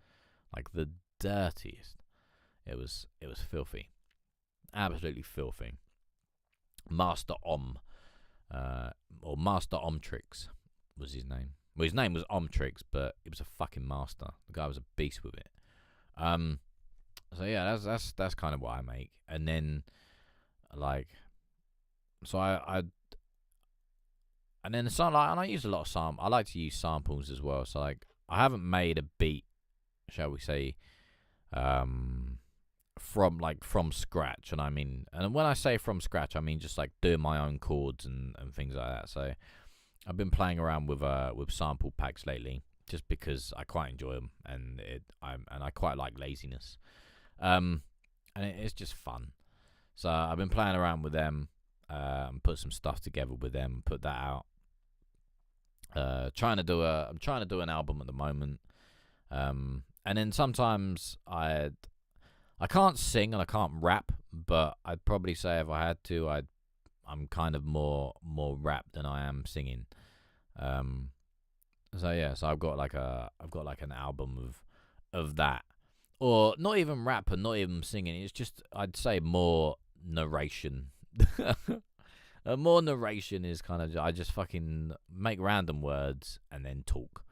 Like the dirtiest. It was filthy. Absolutely filthy. Master or Master Omtrix was his name. Well, his name was Omtrix, but it was a fucking master. The guy was a beast with it. So yeah, that's kind of what I make. And then like, so I and then and I use a lot of I like to use samples as well. So like, I haven't made a beat, shall we say, from scratch. And when I say from scratch, I mean just like doing my own chords and things like that. So I've been playing around with sample packs lately, just because I quite enjoy them, and I quite like laziness, and it's just fun. So I've been playing around with them, put some stuff together with them, put that out. I'm trying to do an album at the moment, and then sometimes I can't sing and I can't rap, but I'd probably say if I had to, I'm kind of more rap than I am singing. So yeah, so I've got like an album of that, or not even rap and not even singing. It's just, I'd say, more narration. More narration is kind of, I just fucking make random words and then talk.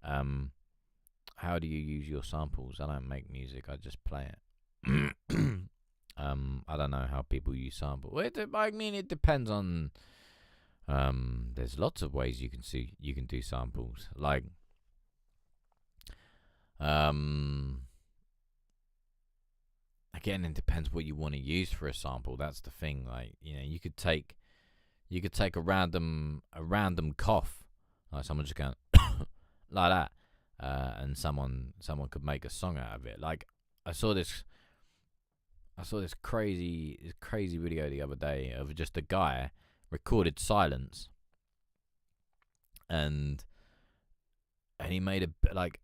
How do you use your samples? I don't make music, I just play it. I don't know how people use samples. It depends on. There's lots of ways you can do samples. Like, again, it depends what you want to use for a sample. That's the thing. Like, you could take a random cough, like someone just going like that, and someone could make a song out of it. Like, I saw this crazy video the other day of just a guy recorded silence, and he made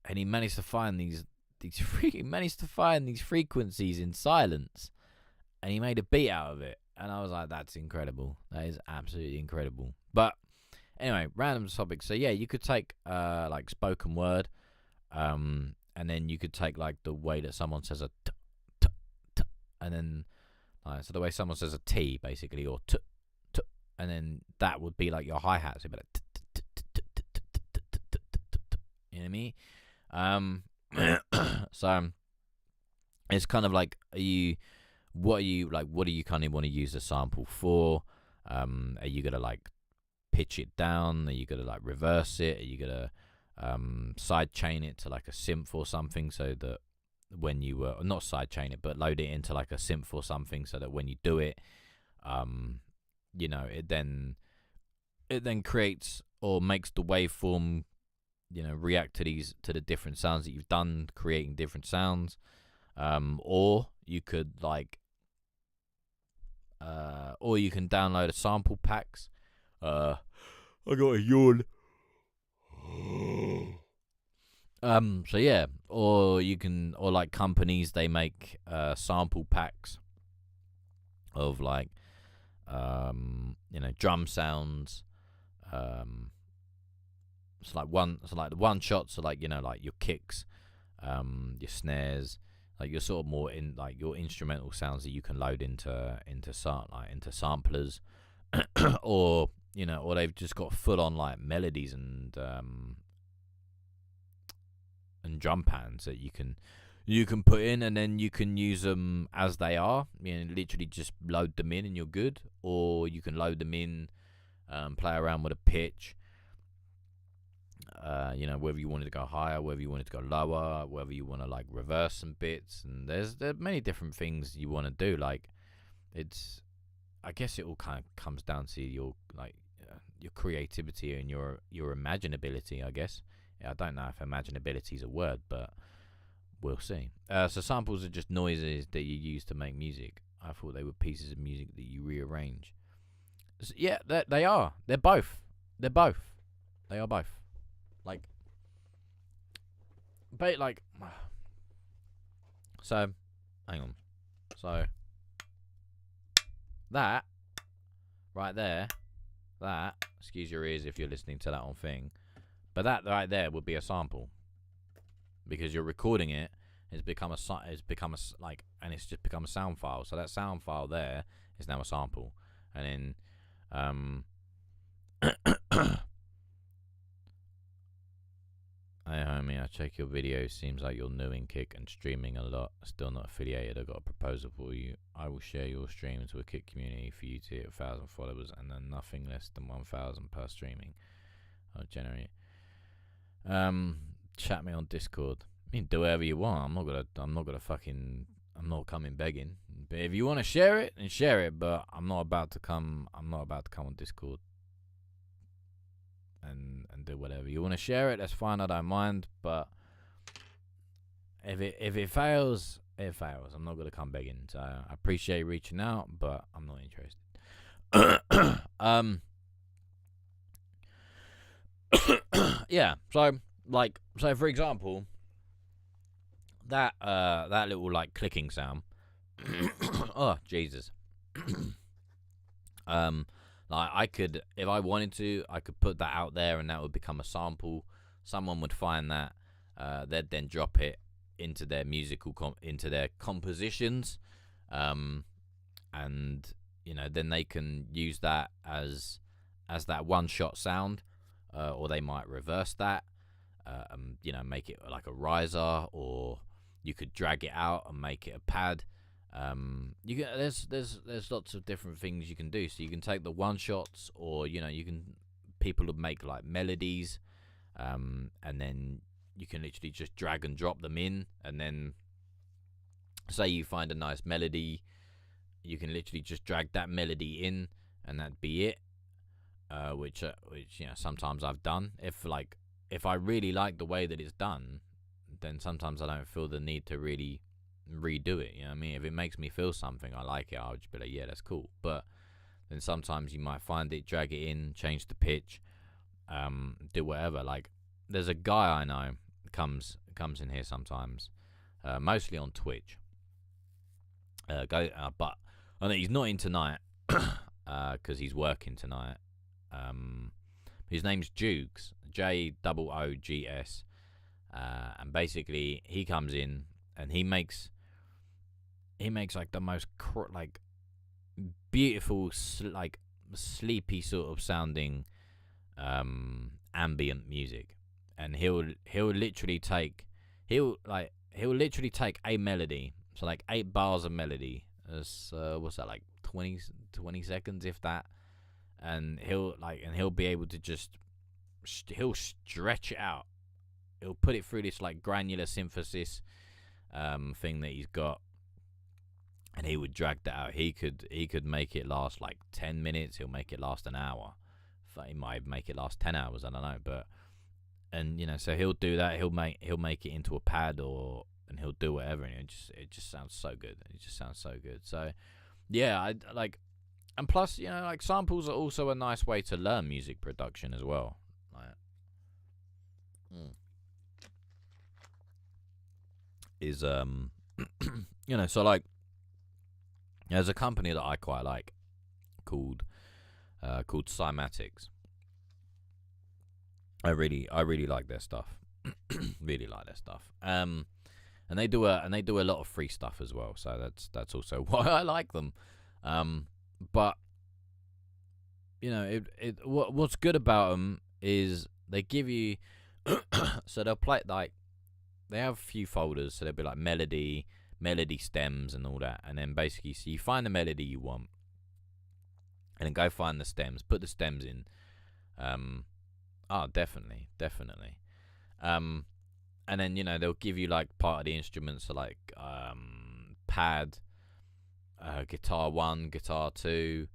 and he managed to find these frequencies in silence, and he made a beat out of it. And I was like, that's incredible. That is absolutely incredible. But anyway, random topics. So yeah, you could take like spoken word, and then you could take like the way that someone says a t, t, t, and then so the way someone says a t, basically, or t, t, and then that would be like your hi-hat. So it'd be like t, t, t, t, t, t, t, t, t, t, you know what I mean? So it's kind of like, what do you kind of want to use the sample for? Are you gonna like pitch it down? Are you gonna like reverse it? Are you gonna side chain it to like a synth or something, so that when you not side chain it, but load it into like a synth or something, so that when you do it, it then creates or makes the waveform, react to the different sounds that you've done, creating different sounds. Or you could or you can download a sample packs. I got a yawn. So yeah, or you can, or like companies, they make sample packs of like drum sounds. So like the one shots are like, like your kicks, your snares, like your sort of more in like your instrumental sounds that you can load into samplers, or or they've just got full on like melodies and drum pans that you can put in, and then you can use them as they are. Literally just load them in and you're good. Or you can load them in, play around with a pitch. Whether you wanted to go higher, whether you wanted to go lower, whether you want to like reverse some bits, and there are many different things you want to do. Like, I guess it all kind of comes down to your your creativity and your imaginability, I guess. I don't know if imaginability is a word, but we'll see. So samples are just noises that you use to make music. I thought they were pieces of music that you rearrange. So, yeah, they are. They're both. They are both. Like, but like, so, hang on. So, that, right there, excuse your ears if you're listening to that on thing, but that right there would be a sample. Because you're recording it, and it's become a sound file. So that sound file there is now a sample. And then, hey homie, I check your videos. Seems like you're new in Kick and streaming a lot. Still not affiliated. I got a proposal for you. I will share your streams with Kick community for you to hit 1,000 followers, and then nothing less than 1,000 per streaming. I'll generate. Chat me on Discord. You can do whatever you want. I'm not coming begging. But if you want to share it, then share it. But I'm not about to come on Discord and do whatever. You want to share it, that's fine. I don't mind. But if it fails, it fails. I'm not gonna come begging. So I appreciate reaching out, but I'm not interested. Yeah. So for example, that little like clicking sound. Oh Jesus. Like I could, if I wanted to, I could put that out there, and that would become a sample. Someone would find that, they'd then drop it into their into their compositions, and then they can use that as that one shot sound, or they might reverse that, make it like a riser, or you could drag it out and make it a pad. There's lots of different things you can do. So you can take the one shots, or people would make like melodies, and then you can literally just drag and drop them in, and then say you find a nice melody, you can literally just drag that melody in, and that'd be it. Which sometimes I've done. If I really like the way that it's done, then sometimes I don't feel the need to really redo it. You know what I mean? If it makes me feel something, I like it, I'll just be like, yeah, that's cool. But then sometimes you might find it, drag it in, change the pitch, do whatever. Like, there's a guy I know comes in here sometimes, mostly on Twitch. But I think he's not in tonight because he's working tonight. His name's Joogs, Joogs, and basically he comes in and he makes like the most beautiful, like sleepy sort of sounding ambient music, and he'll literally take a melody, so like 8 bars of melody, what's that, like 20 seconds if that, and he'll be able to he'll stretch it out. He'll put it through this like granular synthesis thing that he's got, and he would drag that out. He could make it last like 10 minutes. He'll make it last an hour. He might make it last 10 hours. I don't know, but so he'll do that. He'll make it into a pad, and he'll do whatever, and it just sounds so good. It just sounds so good. So yeah, and plus like samples are also a nice way to learn music production as well. is so like there's a company that I quite like called Cymatics. I really like their stuff. Really like their stuff. And they do a lot of free stuff as well. So that's also why I like them. But what's good about them is they give you so they'll play like they have a few folders, so they'll be like melody stems and all that, and then basically so you find the melody you want and then go find the stems, put the stems in. Definitely. And then they'll give you like part of the instruments, so like pad, guitar 1, guitar 2,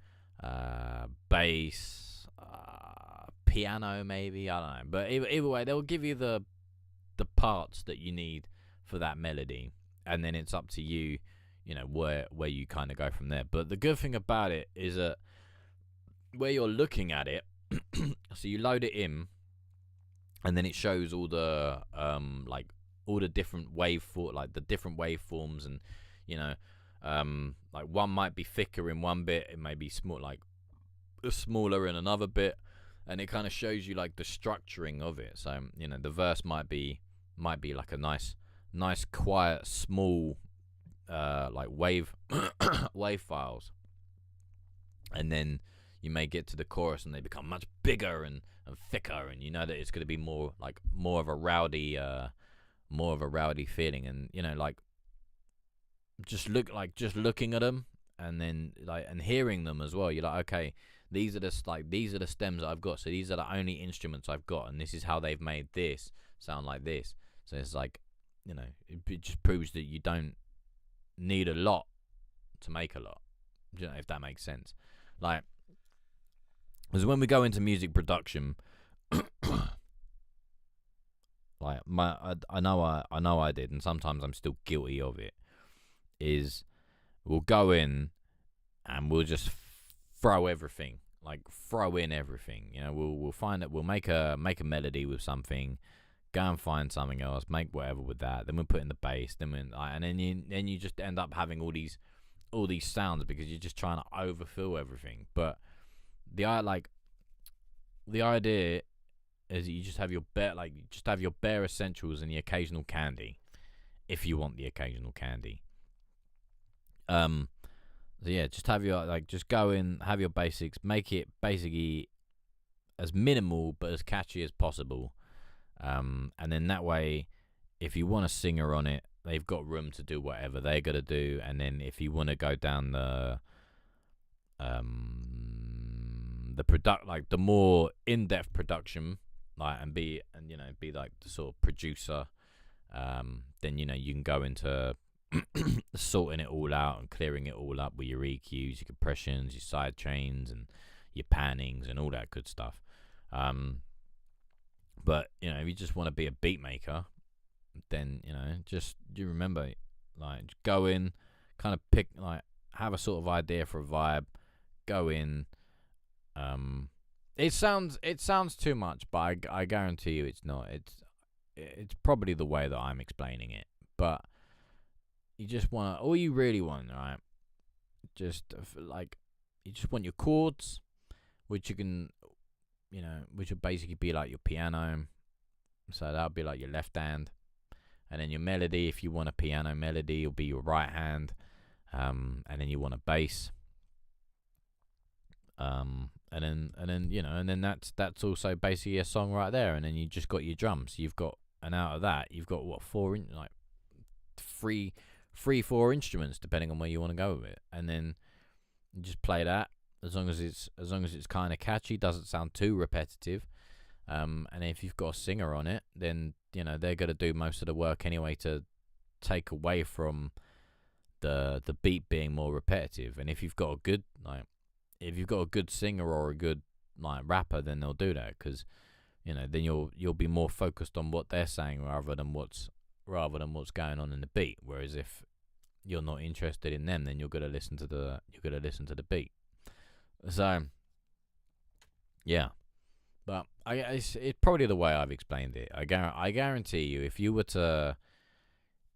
bass, piano maybe, I don't know, but either way they'll give you the parts that you need for that melody, and then it's up to you, where you kind of go from there. But the good thing about it is that where you're looking at it, so you load it in, and then it shows all the like all the different the different waveforms, and like one might be thicker in one bit, it may be smaller in another bit, and it kind of shows you like the structuring of it. So the verse might be like a nice quiet small like wave files, and then you may get to the chorus and they become much bigger and thicker, and that it's going to be more of a rowdy feeling. And like just looking at them, and then and hearing them as well, you're like, okay, these are the stems that I've got, so these are the only instruments I've got, and this is how they've made this sound like this. So it's like it just proves that you don't need a lot to make a lot, if that makes sense. Like, because when we go into music production, like I know I did, and sometimes I'm still guilty of it, is we'll go in and we'll just throw everything, throw in everything. We'll find that we'll make a melody with something, go and find something else, make whatever with that, then we'll put in the bass, and then you just end up having all these sounds because you're just trying to overfill everything. But the idea is that you just have your bare essentials and the occasional candy, if you want the occasional candy. So yeah, just have your just go in, have your basics, make it basically as minimal but as catchy as possible. And then that way, if you want a singer on it, they've got room to do whatever they're gonna do. And then if you want to go down the more in-depth production, be like the sort of producer, then you can go into sorting it all out and clearing it all up with your EQs, your compressions, your side chains, and your pannings and all that good stuff. But if you just want to be a beat maker, then you remember, just go in, kind of pick, have a sort of idea for a vibe, go in. It sounds too much, but I guarantee you it's not. It's probably the way that I'm explaining it, but you just want all you really want, right? Just you just want your chords, which you can, which would basically be like your piano. So that'll be like your left hand, and then your melody, if you want a piano melody, will be your right hand, and then you want a bass. And then that's also basically a song right there. And then you just got your drums. You've got, and out of that, you've got what, 4 instruments, depending on where you want to go with it. And then you just play that, as long as it's kind of catchy, doesn't sound too repetitive. And if you've got a singer on it, then they're gonna do most of the work anyway to take away from the beat being more repetitive. And if you've got a good singer or a good rapper, then they'll do that, because then you'll be more focused on what they're saying rather than what's going on in the beat. Whereas if you're not interested in them, then you're gonna listen to the beat. So yeah, but it's probably the way I've explained it. I guarantee you, if you were to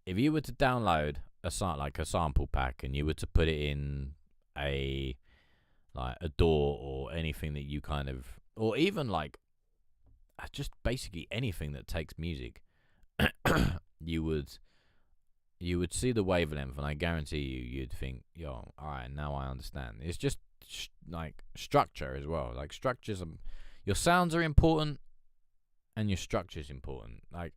if you were to download a sample pack and you were to put it in a DAW or anything that you kind of, or even like just basically anything that takes music, you would see the wavelength, and I guarantee you'd think, yo, all right, now I understand. It's just like structure as well. Like structures, your sounds are important, and your structure's important. Like,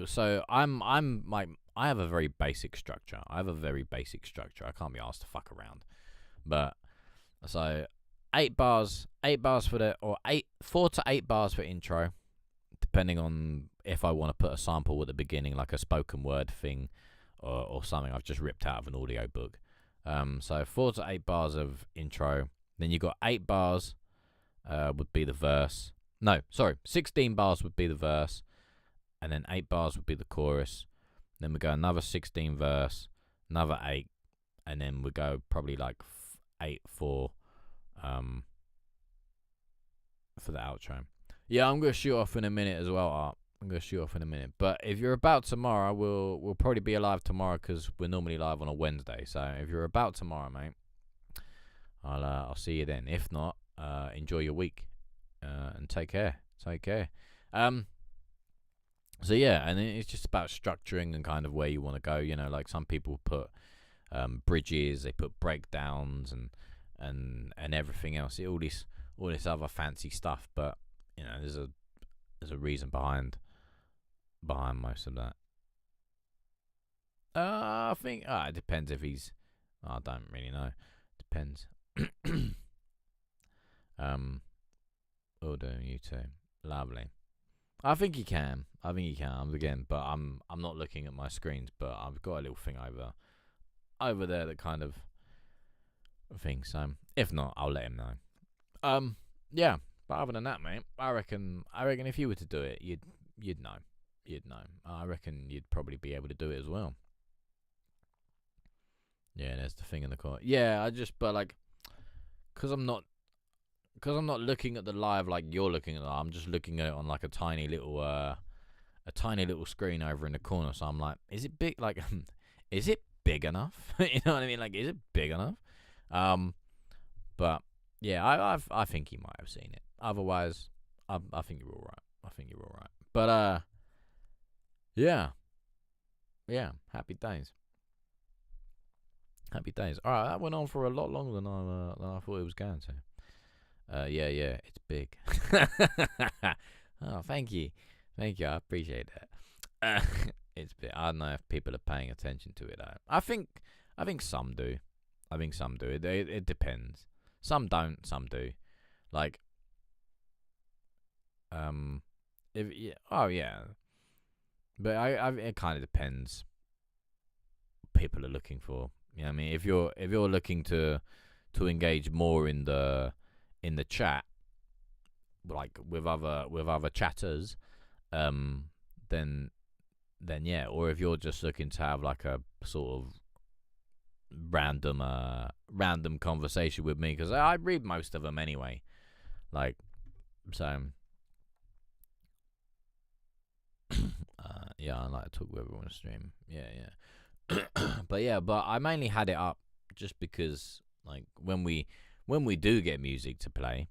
so I'm like, I have a very basic structure. I can't be asked to fuck around. But so 8 bars for 4 to 8 bars for intro, depending on if I want to put a sample at the beginning, like a spoken word thing, or something I've just ripped out of an audio book. So 4 to 8 bars of intro. Then you got 8 bars would be the verse. No, sorry, 16 bars would be the verse, and then 8 bars would be the chorus. Then we go another 16 verse, another 8, and then we go probably like 8 for the outro. Yeah, I'm gonna shoot off in a minute as well, Art. I'm gonna shoot off in a minute. But if you're about tomorrow, we'll probably be alive tomorrow because we're normally live on a Wednesday. So if you're about tomorrow, mate, I'll see you then. If not, enjoy your week and take care. So yeah, and it's just about structuring and kind of where you want to go. You know, like some people put bridges, they put breakdowns and everything else. All this other fancy stuff, but you know, there's a reason behind most of that. I think it depends if he's. I don't really know. Depends. Doing you too. Lovely. I think you can. Again, but I'm not looking at my screens, but I've got a little thing over there that kind of thing. So if not, I'll let him know. Yeah. But other than that, mate, I reckon if you were to do it, you'd know. I reckon you'd probably be able to do it as well. Yeah, there's the thing in the corner. Yeah, but like, cause I'm not looking at the live like you're looking at it. I'm just looking at it on like a tiny little screen over in the corner. So I'm like, is it big? Like, is it big enough? You know what I mean? Like, is it big enough? But yeah, I think he might have seen it. Otherwise, I think you're all right. But yeah, happy days. All right, that went on for a lot longer than I thought it was going to. Yeah, it's big. Oh, thank you, I appreciate that. It's big. I don't know if people are paying attention to it. I think some do. It depends. Some don't. Some do. Like, but it kind of depends. People are looking for. You know what I mean? If you're looking to engage more in the chat, like with other chatters, then yeah. Or if you're just looking to have like a sort of random conversation with me, because I read most of them anyway. Like, so. Yeah, I like to talk with everyone on stream. Yeah. but I mainly had it up just because, like, when we do get music to play,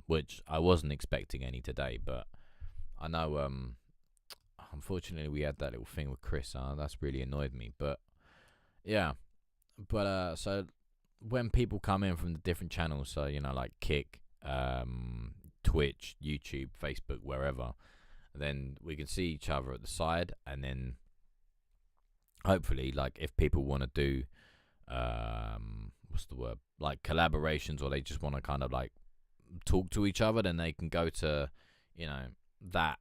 which I wasn't expecting any today, but I know, unfortunately we had that little thing with Chris. That's really annoyed me. But yeah, so when people come in from the different channels, so you know, like Kick, Twitch, YouTube, Facebook, wherever, then we can see each other at the side, and then hopefully, like, if people want to do what's the word, like collaborations, or they just want to kind of like talk to each other, then they can go to, you know, that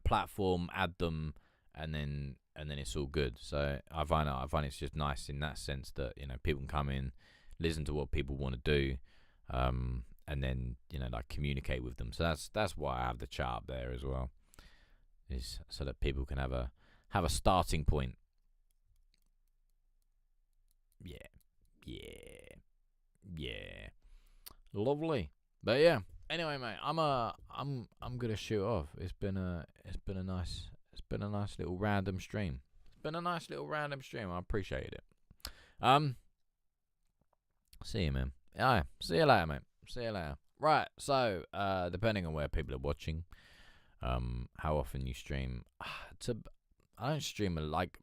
platform, add them, and then it's all good. So I find it's just nice in that sense that, you know, people can come in, listen to what people want to do, and then, you know, like, communicate with them. So that's why I have the chat up there as well, is so that people can have a starting point. Yeah. Lovely. But yeah, Anyway, mate, I'm gonna shoot off. It's been a nice little random stream. I appreciated it. See you, man. Yeah, see you later, mate. See you later. Right, so depending on where people are watching, how often you stream. I don't stream like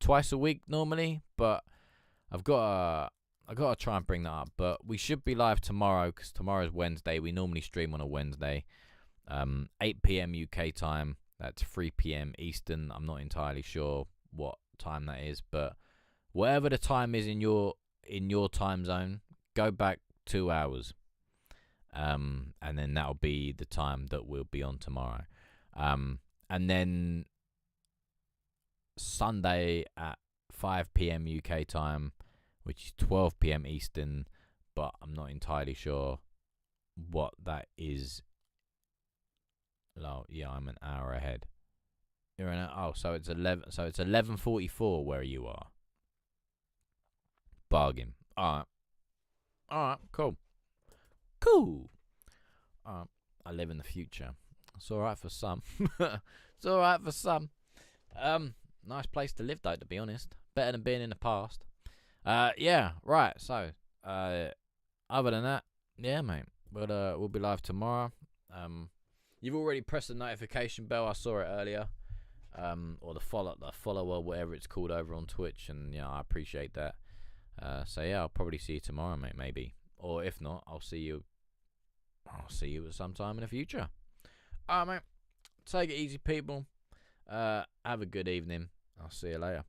twice a week normally, but I've got to try and bring that up. But we should be live tomorrow because tomorrow's Wednesday. We normally stream on a Wednesday, 8 p.m. UK time. That's 3 p.m. Eastern. I'm not entirely sure what time that is, but whatever the time is in your time zone, go back 2 hours, and then that'll be the time that we'll be on tomorrow. And then Sunday at 5 p.m. UK time, which is 12 p.m. Eastern, but I'm not entirely sure what that is. Oh, yeah, I'm an hour ahead. So it's 11. So it's 11:44 where you are. Bargain. All right. Cool. I live in the future. It's all right for some. Nice place to live though, to be honest. Better than being in the past. Yeah. Right. So, other than that, yeah, mate. But we'll be live tomorrow. You've already pressed the notification bell. I saw it earlier. Or the follower, whatever it's called over on Twitch, and yeah, I appreciate that. So yeah, I'll probably see you tomorrow, mate. Maybe, or if not, I'll see you at some time in the future. Alright, mate. Take it easy, people. Have a good evening. I'll see you later.